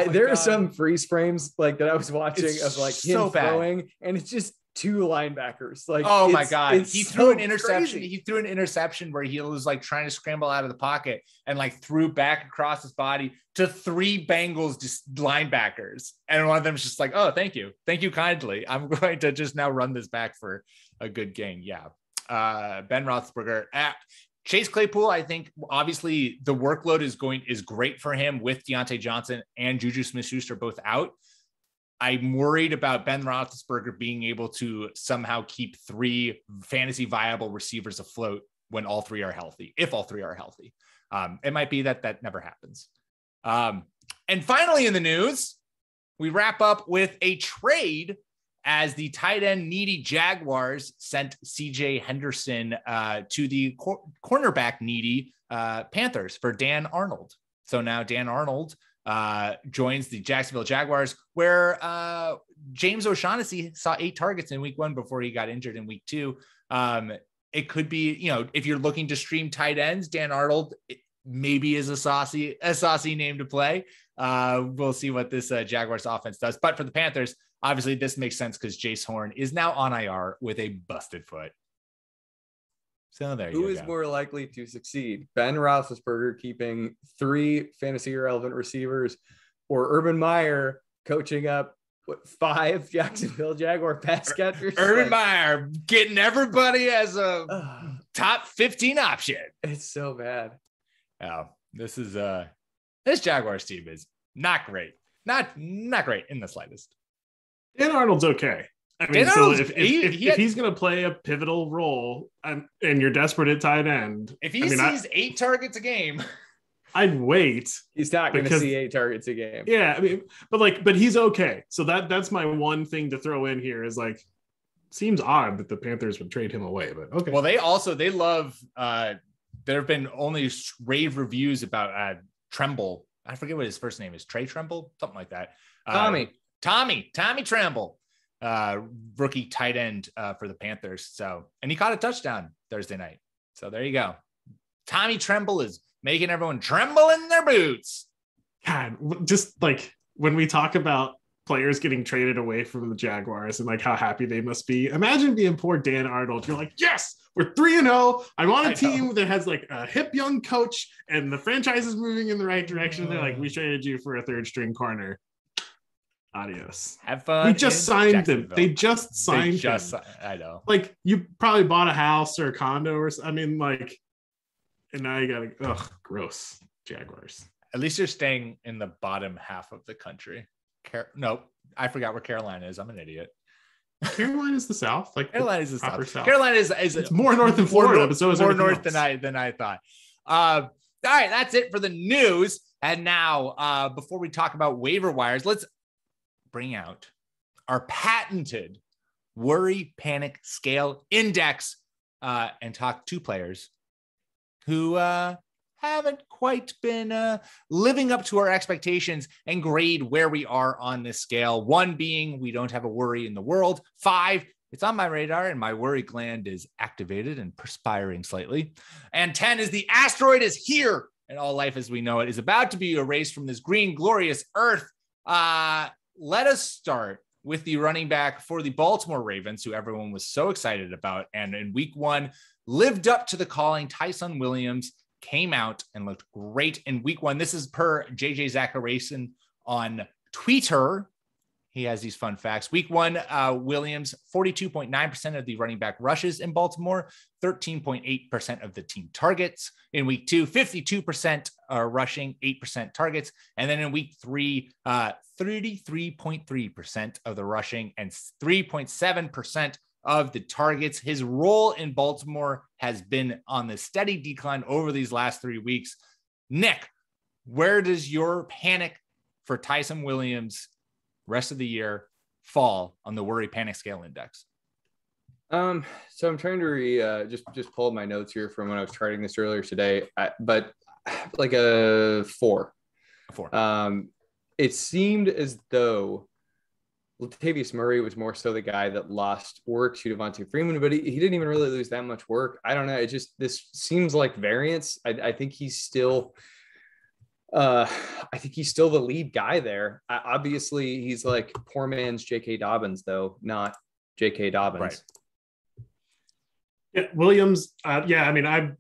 Speaker 3: there are some freeze frames like that I was watching of like him throwing, and it's just 2 linebackers. Like,
Speaker 1: oh my God, he threw an interception.
Speaker 3: Crazy.
Speaker 1: He threw an interception where he was like trying to scramble out of the pocket and like threw back across his body to 3 Bengals just linebackers. And one of them was just like, oh, thank you kindly. I'm going to just now run this back for a good gain. Yeah. Ben Roethlisberger, Chase Claypool. I think obviously the workload is great for him with Deontay Johnson and Juju Smith-Schuster both out. I'm worried about Ben Roethlisberger being able to somehow keep 3 fantasy viable receivers afloat when all 3 are healthy. If all 3 are healthy, it might be that never happens. And finally, in the news, we wrap up with a trade as the tight end needy Jaguars sent CJ Henderson to the cornerback needy Panthers for Dan Arnold. So now Dan Arnold joins the Jacksonville Jaguars, where James O'Shaughnessy saw 8 targets in week 1 before he got injured in week 2. It could be, if you're looking to stream tight ends, Dan Arnold maybe is a saucy name to play. We'll see what this Jaguars offense does. But for the Panthers, obviously this makes sense because Jace Horn is now on IR with a busted foot. So there you go.
Speaker 3: Who is more likely to succeed? Ben Roethlisberger keeping 3 fantasy relevant receivers, or Urban Meyer coaching up 5 Jacksonville Jaguar pass catchers?
Speaker 1: Urban Meyer getting everybody as a top 15 option.
Speaker 3: It's so bad.
Speaker 1: Oh, this Jaguars team is not great. Not great in the slightest.
Speaker 2: Dan Arnold's okay. I mean, so if he's going to play a pivotal role and you're desperate at tight end,
Speaker 1: if he sees 8 targets a game,
Speaker 2: I'd wait.
Speaker 3: He's not going to see 8 targets a game.
Speaker 2: Yeah, I mean, but he's okay. So that's my one thing to throw in here is like, seems odd that the Panthers would trade him away, but okay.
Speaker 1: Well, they love. There have been only rave reviews about Tremble. I forget what his first name is. Trey Tremble, something like that. Tommy Tremble. Rookie tight end for the Panthers. So, and he caught a touchdown Thursday night. So there you go. Tommy Tremble is making everyone tremble in their boots.
Speaker 2: God, just like when we talk about players getting traded away from the Jaguars and like how happy they must be. Imagine being poor Dan Arnold. You're like, yes, we're 3-0. I'm on a team that has like a hip young coach and the franchise is moving in the right direction. They're like, we traded you for a 3rd string corner. Adios.
Speaker 1: Have fun.
Speaker 2: We just signed them. They just signed him.
Speaker 1: I know.
Speaker 2: Like you probably bought a house or a condo or I mean, like, and now you gotta, gross. Jaguars.
Speaker 1: At least you're staying in the bottom half of the country. No, I forgot where Carolina is. I'm an idiot.
Speaker 2: Carolina is the South. Like
Speaker 1: Carolina is the
Speaker 2: proper
Speaker 1: South. Carolina is
Speaker 2: it's more north than Florida, but so is
Speaker 1: more
Speaker 2: north
Speaker 1: than I thought. All right, that's it for the news. And now, before we talk about waiver wires, let's bring out our patented worry panic scale index and talk two players who haven't quite been living up to our expectations and grade where we are on this scale. 1 being we don't have a worry in the world. 5, it's on my radar and my worry gland is activated and perspiring slightly. And 10 is the asteroid is here and all life as we know it is about to be erased from this green, glorious earth. Let us start with the running back for the Baltimore Ravens, who everyone was so excited about. And in week 1, lived up to the calling. Tyson Williams came out and looked great in week 1. This is per JJ Zachariason on Twitter. He has these fun facts. Week 1, Williams, 42.9% of the running back rushes in Baltimore, 13.8% of the team targets. In week 2, 52% rushing, 8% targets. And then in week 3, 33.3% of the rushing and 3.7% of the targets. His role in Baltimore has been on the steady decline over these last 3 weeks. Nick, where does your panic for Tyson Williams rest of the year fall on the worry panic scale index?
Speaker 3: So I'm trying to just pull up my notes here from when I was charting this earlier today, but like a 4.
Speaker 1: A 4.
Speaker 3: It seemed as though Latavius Murray was more so the guy that lost work to Devontae Freeman, but he didn't even really lose that much work. I don't know. It just, this seems like variance. I think he's still, the lead guy there. Obviously he's like poor man's J.K. Dobbins though, not J.K. Dobbins.
Speaker 2: Right. Yeah. Williams. I mean, I'm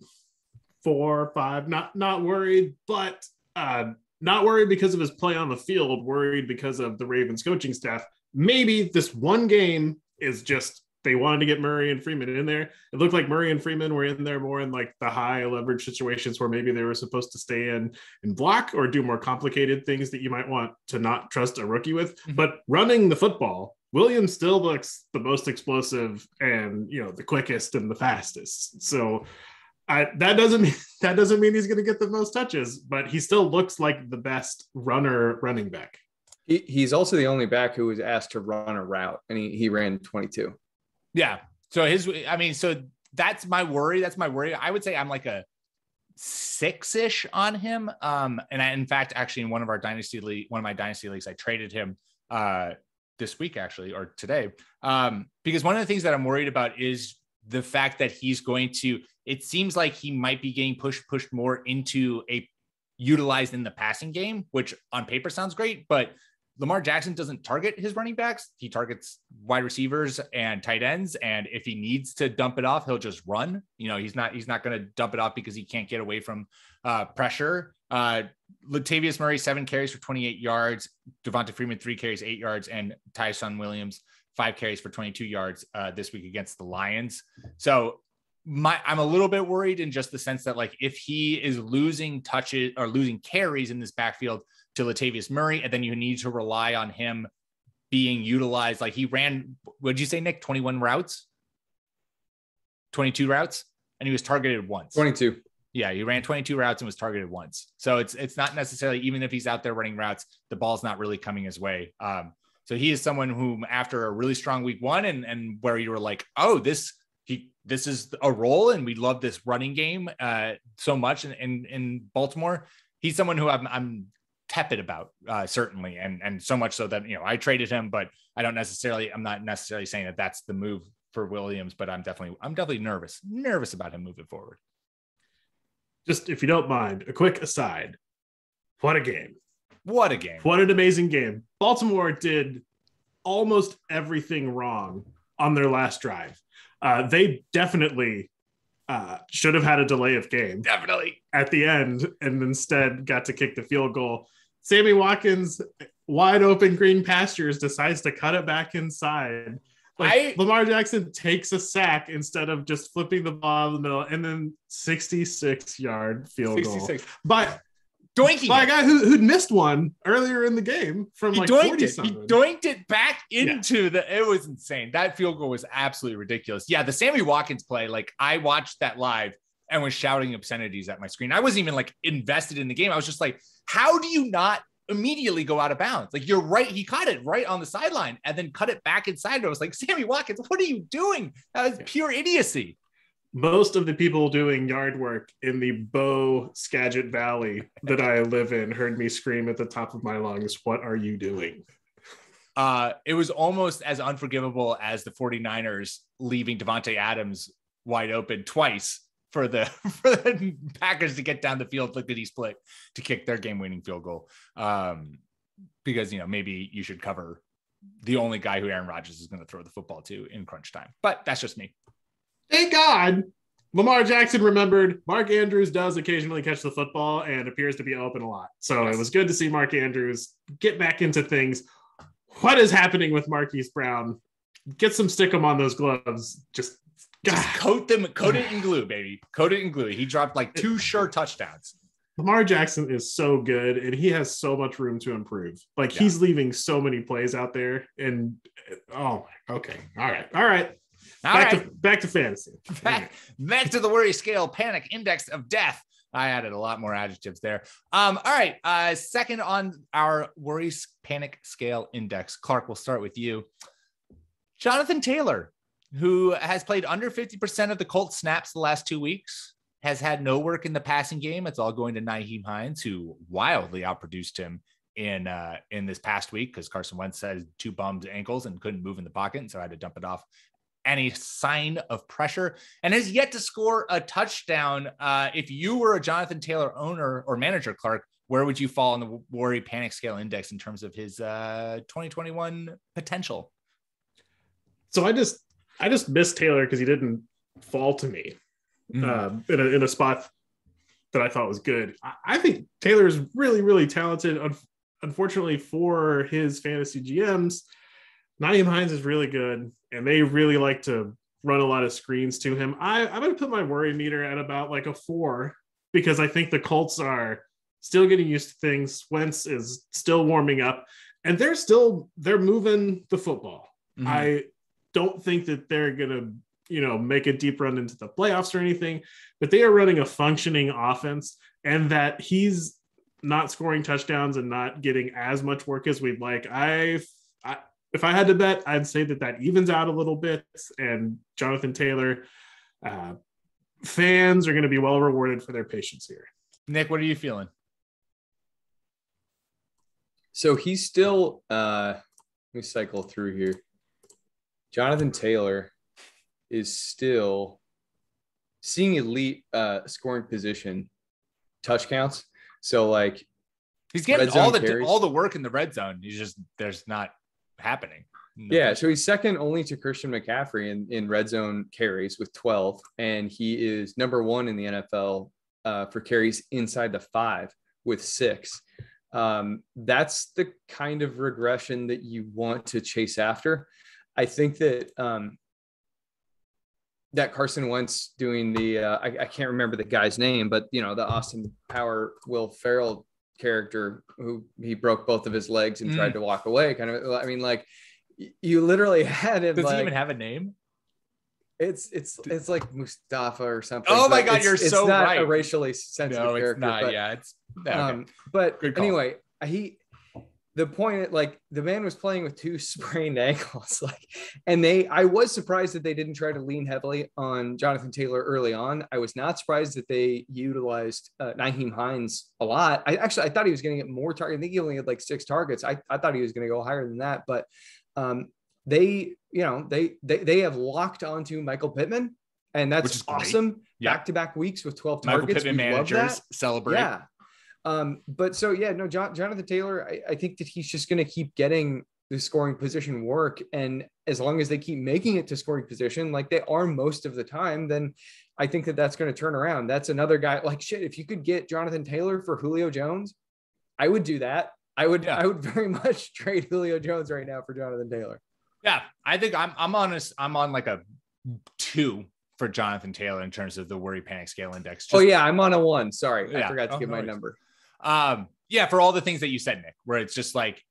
Speaker 2: 4 or 5, not worried, but not worried because of his play on the field, worried because of the Ravens coaching staff. Maybe this one game is just they wanted to get Murray and Freeman in there. It looked like Murray and Freeman were in there more in like the high leverage situations where maybe they were supposed to stay in and block or do more complicated things that you might want to not trust a rookie with. Mm-hmm. But running the football, Williams still looks the most explosive and, the quickest and the fastest. So that doesn't mean he's going to get the most touches, but he still looks like the best running back.
Speaker 3: He's also the only back who was asked to run a route, and he ran 22.
Speaker 1: Yeah. So so that's my worry. I would say I'm like a 6-ish on him. In fact, actually in one of my dynasty leagues, I traded him this week actually, or today. Because one of the things that I'm worried about is the fact that it seems like he might be getting pushed more into utilized in the passing game, which on paper sounds great, but Lamar Jackson doesn't target his running backs. He targets wide receivers and tight ends. And if he needs to dump it off, he'll just run. He's not going to dump it off because he can't get away from pressure. Latavius Murray, 7 carries for 28 yards. Devonta Freeman, 3 carries, 8 yards. And Tyson Williams, 5 carries for 22 yards this week against the Lions. So I'm a little bit worried in just the sense that like, if he is losing touches or losing carries in this backfield to Latavius Murray, and then you need to rely on him being utilized. Like he ran, what'd you say, Nick? 22 routes, and he was targeted once.
Speaker 3: 22.
Speaker 1: Yeah, he ran 22 routes and was targeted once. So it's not necessarily, even if he's out there running routes, the ball's not really coming his way. So he is someone whom after a really strong week 1 and where you were like, oh, this is a role and we love this running game so much in Baltimore. He's someone who I'm tepid about, certainly. And so much so that, I traded him, but I'm not necessarily saying that that's the move for Williams, but I'm definitely nervous about him moving forward.
Speaker 2: Just, if you don't mind, a quick aside. What a game.
Speaker 1: What a game.
Speaker 2: What an amazing game. Baltimore did almost everything wrong on their last drive. They definitely should have had a delay of game.
Speaker 1: Definitely.
Speaker 2: At the end, and instead got to kick the field goal. Sammy Watkins, wide open green pastures, decides to cut it back inside. Lamar Jackson takes a sack instead of just flipping the ball in the middle, and then 66-yard field goal. But
Speaker 1: doinking
Speaker 2: by a guy who'd missed one earlier in the game from like 40 something.
Speaker 1: He doinked it back into it was insane. That field goal was absolutely ridiculous. Yeah, the Sammy Watkins play, like I watched that live and was shouting obscenities at my screen. I wasn't even like invested in the game. I was just like, how do you not immediately go out of bounds? Like, you're right. He caught it right on the sideline and then cut it back inside. I was like, Sammy Watkins, what are you doing? That was pure idiocy.
Speaker 2: Most of the people doing yard work in the Bow Skagit Valley that I live in heard me scream at the top of my lungs, what are you doing?
Speaker 1: It was almost as unforgivable as the 49ers leaving Devontae Adams wide open twice for the Packers to get down the field, lickety split to kick their game-winning field goal. Because, maybe you should cover the only guy who Aaron Rodgers is going to throw the football to in crunch time. But that's just me.
Speaker 2: Thank God Lamar Jackson remembered Mark Andrews does occasionally catch the football and appears to be open a lot. So It was good to see Mark Andrews get back into things. What is happening with Marquis Brown? Get some stickum on those gloves. Just
Speaker 1: coat it in glue, baby. Coat it in glue. He dropped like 2 sure touchdowns.
Speaker 2: Lamar Jackson is so good, and he has so much room to improve. Like, he's leaving so many plays out there. And, okay. All right. Back to fantasy.
Speaker 1: Back to the worry scale panic index of death. I added a lot more adjectives there. All right. Second on our worry panic scale index. Clark, we'll start with you. Jonathan Taylor, who has played under 50% of the Colts snaps the last 2 weeks, has had no work in the passing game. It's all going to Nyheim Hines, who wildly outproduced him in this past week because Carson Wentz had 2 bummed ankles and couldn't move in the pocket, and so I had to dump it off any sign of pressure, and has yet to score a touchdown. If you were a Jonathan Taylor owner or manager, Clark, where would you fall on the worry panic scale index in terms of his 2021 potential?
Speaker 2: So I just missed Taylor because he didn't fall to me in a spot that I thought was good. I think Taylor is really, really talented. Unfortunately for his fantasy GMs, Nyheim Hines is really good, and they really like to run a lot of screens to him. I'm going to put my worry meter at about like a 4 because I think the Colts are still getting used to things. Wentz is still warming up, and they're moving the football. Mm-hmm. I don't think that they're going to, make a deep run into the playoffs or anything, but they are running a functioning offense, and that he's not scoring touchdowns and not getting as much work as we'd like. If I had to bet, I'd say that evens out a little bit, and Jonathan Taylor fans are going to be well rewarded for their patience here.
Speaker 1: Nick, what are you feeling?
Speaker 3: So he's still, let me cycle through here. Jonathan Taylor is still seeing elite scoring position touch counts. So like
Speaker 1: he's getting all the work in the red zone. There's not happening.
Speaker 3: So he's second only to Christian McCaffrey in red zone carries with 12, and he is number 1 in the NFL for carries inside the 5 with 6. That's the kind of regression that you want to chase after. I think that that Carson Wentz doing the I can't remember the guy's name, but the Austin Power Will Ferrell character who he broke both of his legs and tried to walk away. Kind of, I mean, like you literally had him.
Speaker 1: Does he even have a name?
Speaker 3: It's like Mustafa or something.
Speaker 1: Oh my God, you're so right.
Speaker 3: It's not a racially sensitive character.
Speaker 1: It's not. Okay.
Speaker 3: But anyway, the point, like the man was playing with 2 sprained ankles, and I was surprised that they didn't try to lean heavily on Jonathan Taylor early on. I was not surprised that they utilized Nyheim Hines a lot. I thought he was going to get more targets. I think he only had like 6 targets. I thought he was going to go higher than that, but they have locked onto Michael Pittman, and that's awesome. Back-to-back weeks with 12 targets.
Speaker 1: Michael Pittman managers celebrate.
Speaker 3: Yeah. But Jonathan Taylor, I think that he's just going to keep getting the scoring position work. And as long as they keep making it to scoring position, like they are most of the time, then I think that that's going to turn around. That's another guy like shit. If you could get Jonathan Taylor for Julio Jones, I would do that. I would very much trade Julio Jones right now for Jonathan Taylor.
Speaker 1: Yeah. I think I'm honest. I'm on like a 2 for Jonathan Taylor in terms of the worry panic scale index.
Speaker 3: I'm on a 1. Sorry. I forgot to give my number.
Speaker 1: Yeah, for all the things that you said, Nick, where it's just like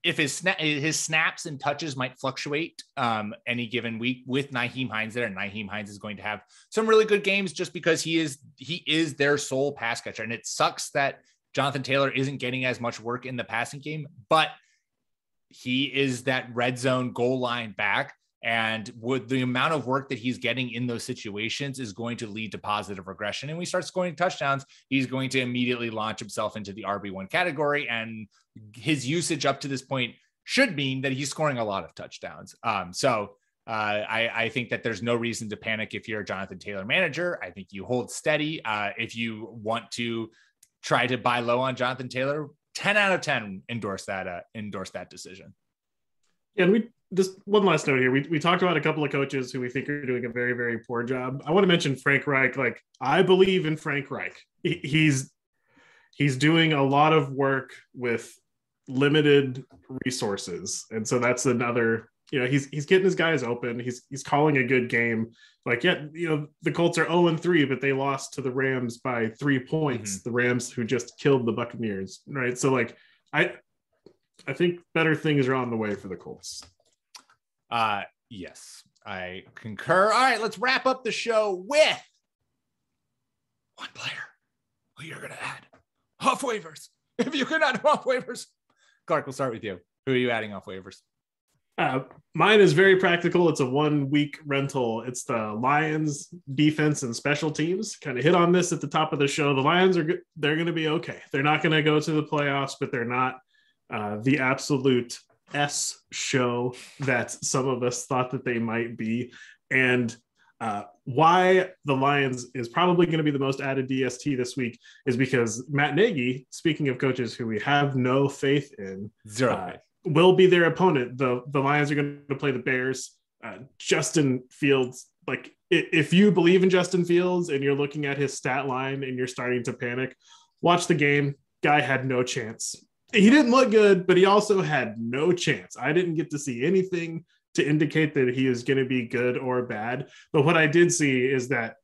Speaker 1: if his snaps and touches might fluctuate any given week with Nyheim Hines there, and Nyheim Hines is going to have some really good games just because he is their sole pass catcher. And it sucks that Jonathan Taylor isn't getting as much work in the passing game, but he is that red zone goal line back. And with the amount of work that he's getting in those situations is going to lead to positive regression. And when he starts scoring touchdowns, he's going to immediately launch himself into the RB1 category. And his usage up to this point should mean that he's scoring a lot of touchdowns. I think that there's no reason to panic if you're a Jonathan Taylor manager. I think you hold steady. If you want to try to buy low on Jonathan Taylor, 10 out of 10 endorse that decision.
Speaker 2: Yeah, and just one last note here. We talked about a couple of coaches who we think are doing a very, very poor job. I want to mention Frank Reich. Like, I believe in Frank Reich. He's doing a lot of work with limited resources. And so that's another, he's getting his guys open. He's calling a good game. Like, yeah, the Colts are 0-3, but they lost to the Rams by 3 points. Mm-hmm. The Rams who just killed the Buccaneers, right? So like, I think better things are on the way for the Colts.
Speaker 1: Yes, I concur. All right, let's wrap up the show with one player who you're going to add off waivers. If you can add him off waivers. Clark, we'll start with you. Who are you adding off waivers?
Speaker 2: Mine is very practical. It's a 1 week rental. It's the Lions defense and special teams. Kind of hit on this at the top of the show. The Lions are good. They're going to be okay. They're not going to go to the playoffs, but they're not the absolute S show that some of us thought that they might be. And why the Lions is probably going to be the most added DST this week is because Matt Nagy, speaking of coaches who we have no faith in, will be their opponent. The Lions are going to play the Bears. Justin Fields, like, if you believe in Justin Fields and you're looking at his stat line and you're starting to panic, watch the game. Guy had no chance. He didn't look good, but he also had no chance. I didn't get to see anything to indicate that he is going to be good or bad. But what I did see is that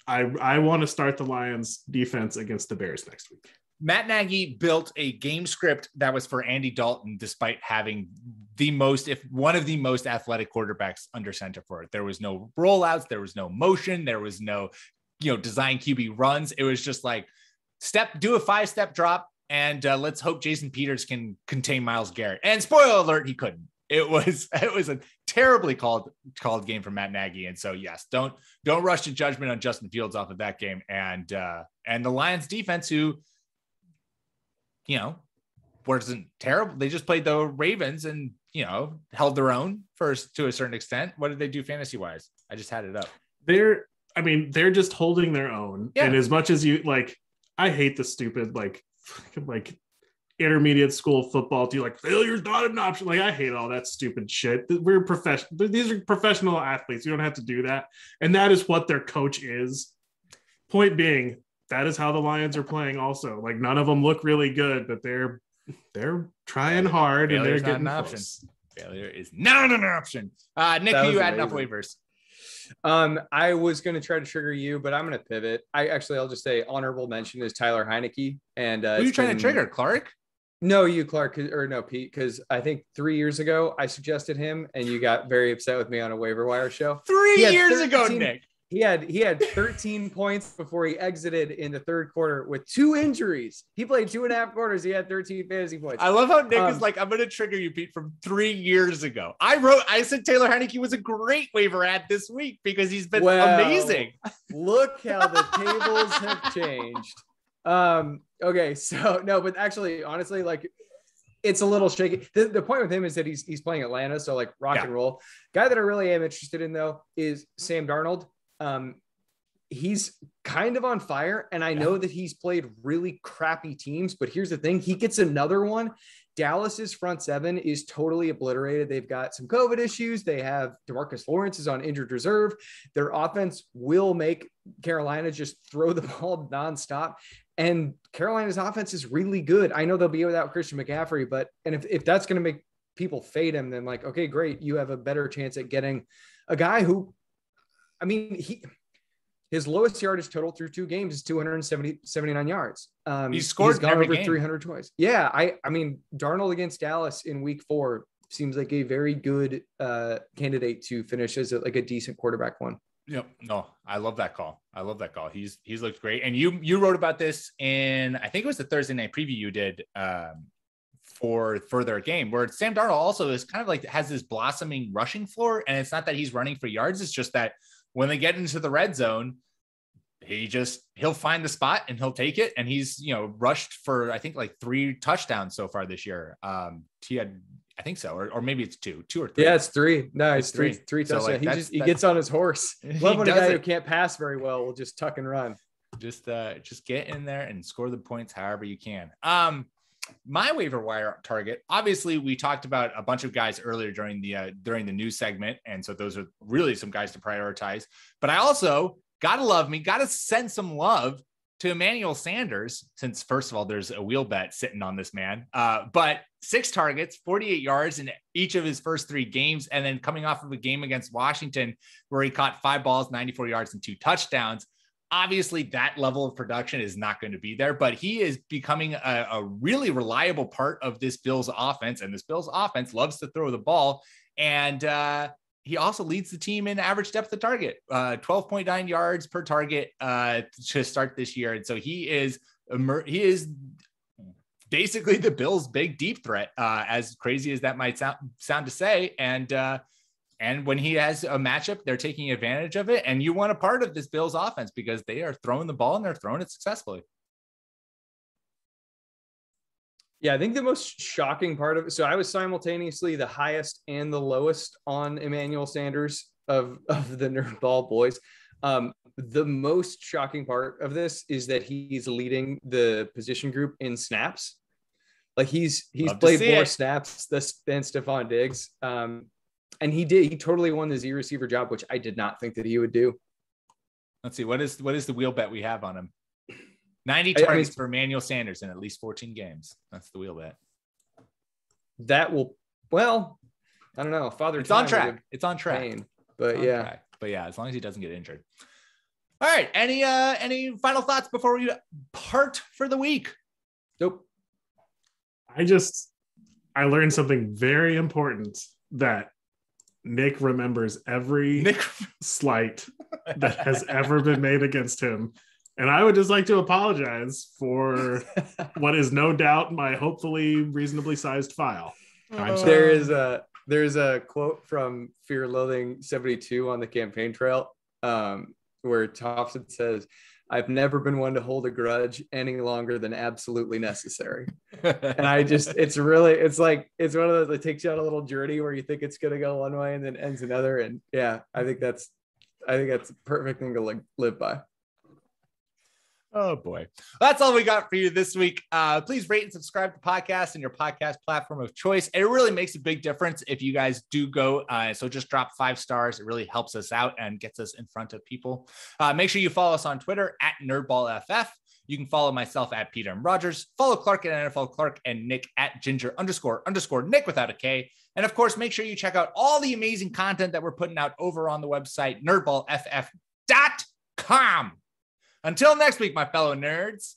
Speaker 2: I want to start the Lions defense against the Bears next week.
Speaker 1: Matt Nagy built a game script that was for Andy Dalton, despite having one of the most athletic quarterbacks under center for it. There was no rollouts. There was no motion. There was no, design QB runs. It was just like do a 5-step drop. And let's hope Jason Peters can contain Myles Garrett. And spoiler alert, he couldn't. It was a terribly called game from Matt Nagy. And so, yes, don't rush to judgment on Justin Fields off of that game. And the Lions defense, who, wasn't terrible. They just played the Ravens and, held their own to a certain extent. What did they do fantasy wise? I just had it up.
Speaker 2: They're just holding their own. Yeah. And as much as I hate the stupid, like intermediate school football team, like failure's not an option. Like, I hate all that stupid shit. We're professional. These are professional athletes. You don't have to do that. And that is what their coach is. Point being, that is how the Lions are playing also. Like, none of them look really good, but they're trying hard and they're getting close.
Speaker 1: Failure is not an option. Nick, who you adding off waivers?
Speaker 3: I was going to try to trigger you, but I'm going to pivot. I'll just say honorable mention is Tyler Heineke. And
Speaker 1: who are you trying to trigger, Clark?
Speaker 3: No, you, Clark, or no, Pete, because I think 3 years ago I suggested him, and you got very upset with me on a waiver wire show.
Speaker 1: 3 years ago, Nick.
Speaker 3: He had 13 points before he exited in the third quarter with 2 injuries. He played 2.5 quarters. He had 13 fantasy points.
Speaker 1: I love how Nick is like, I'm going to trigger you, Pete, from 3 years ago. I said Taylor Heineke was a great waiver ad this week because he's been amazing.
Speaker 3: Look how the tables have changed. Okay. So no, but actually, honestly, like, it's a little shaky. The point with him is that he's playing Atlanta. So like rock and roll. Guy that I really am interested in though is Sam Darnold. He's kind of on fire, and I know that he's played really crappy teams, but here's the thing. He gets another one. Dallas's front seven is totally obliterated. They've got some COVID issues. They have DeMarcus Lawrence is on injured reserve. Their offense will make Carolina just throw the ball nonstop. And Carolina's offense is really good. I know they'll be without Christian McCaffrey, but if that's going to make people fade him, then like, okay, great. You have a better chance at getting a guy who, I mean, His lowest yardage total through 2 games is 279 yards.
Speaker 1: He's gone
Speaker 3: over
Speaker 1: game.
Speaker 3: 300 twice. Yeah, I mean, Darnold against Dallas in week 4 seems like a very good candidate to finish as a decent quarterback one.
Speaker 1: Yep. No, I love that call. He's looked great. And you wrote about this in, I think it was the Thursday night preview you did for their game, where Sam Darnold also is kind of like has this blossoming rushing floor. And it's not that he's running for yards. It's just that when they get into the red zone, he'll find the spot and he'll take it. And he's, rushed for, I think, like 3 touchdowns so far this year. He had, I think so, or maybe it's 2 or 3.
Speaker 3: Yeah, it's 3. No, it's 3 touchdowns. So he gets on his horse. Love when a guy who can't pass very well will just tuck and run.
Speaker 1: Just get in there and score the points however you can. My waiver wire target, obviously we talked about a bunch of guys earlier during the news segment. And so those are really some guys to prioritize, but I also gotta send some love to Emmanuel Sanders, since first of all, there's a wheel bet sitting on this man, but 6 targets, 48 yards in each of his first 3 games. And then coming off of a game against Washington, where he caught 5 balls, 94 yards and 2 touchdowns. Obviously that level of production is not going to be there, but he is becoming a really reliable part of this Bills offense. And this Bills offense loves to throw the ball. And he also leads the team in average depth of target, 12.9 yards per target to start this year. And so he is basically the Bills' big deep threat, as crazy as that might sound to say. And when he has a matchup, they're taking advantage of it. And you want a part of this Bills offense because they are throwing the ball and they're throwing it successfully.
Speaker 3: Yeah, I think the most shocking part of it. So I was simultaneously the highest and the lowest on Emmanuel Sanders of the NerdBall boys. The most shocking part of this is that he's leading the position group in snaps. Like he's played more snaps than Stephon Diggs. And he totally won the Z receiver job, which I did not think that he would do.
Speaker 1: Let's see. What is the wheel bet we have on him? 90 targets for Emmanuel Sanders in at least 14 games. That's the wheel bet.
Speaker 3: That will, I don't know.
Speaker 1: It's on track. It's on track.
Speaker 3: Pain, but yeah.
Speaker 1: Track. But yeah, as long as he doesn't get injured. All right. Any final thoughts before we part for the week?
Speaker 3: Nope.
Speaker 2: I learned something very important, that Nick remembers every slight that has ever been made against him. And I would just like to apologize for what is no doubt my hopefully reasonably sized file. I'm sorry.
Speaker 3: There's a quote from Fear Loathing 72 on the campaign trail where Thompson says, "I've never been one to hold a grudge any longer than absolutely necessary." And it's one of those that takes you on a little journey where you think it's going to go one way and then ends another. And yeah, I think that's a perfect thing to live by.
Speaker 1: Oh boy. That's all we got for you this week. Please rate and subscribe to the podcast and your podcast platform of choice. It really makes a big difference if you guys do go. So just drop 5 stars. It really helps us out and gets us in front of people. Make sure you follow us on Twitter at NerdBallFF. You can follow myself at Peter M. Rogers. Follow Clark at NFL Clark and Nick at Ginger__Nick without a K. And of course, make sure you check out all the amazing content that we're putting out over on the website, nerdballff.com. Until next week, my fellow nerds.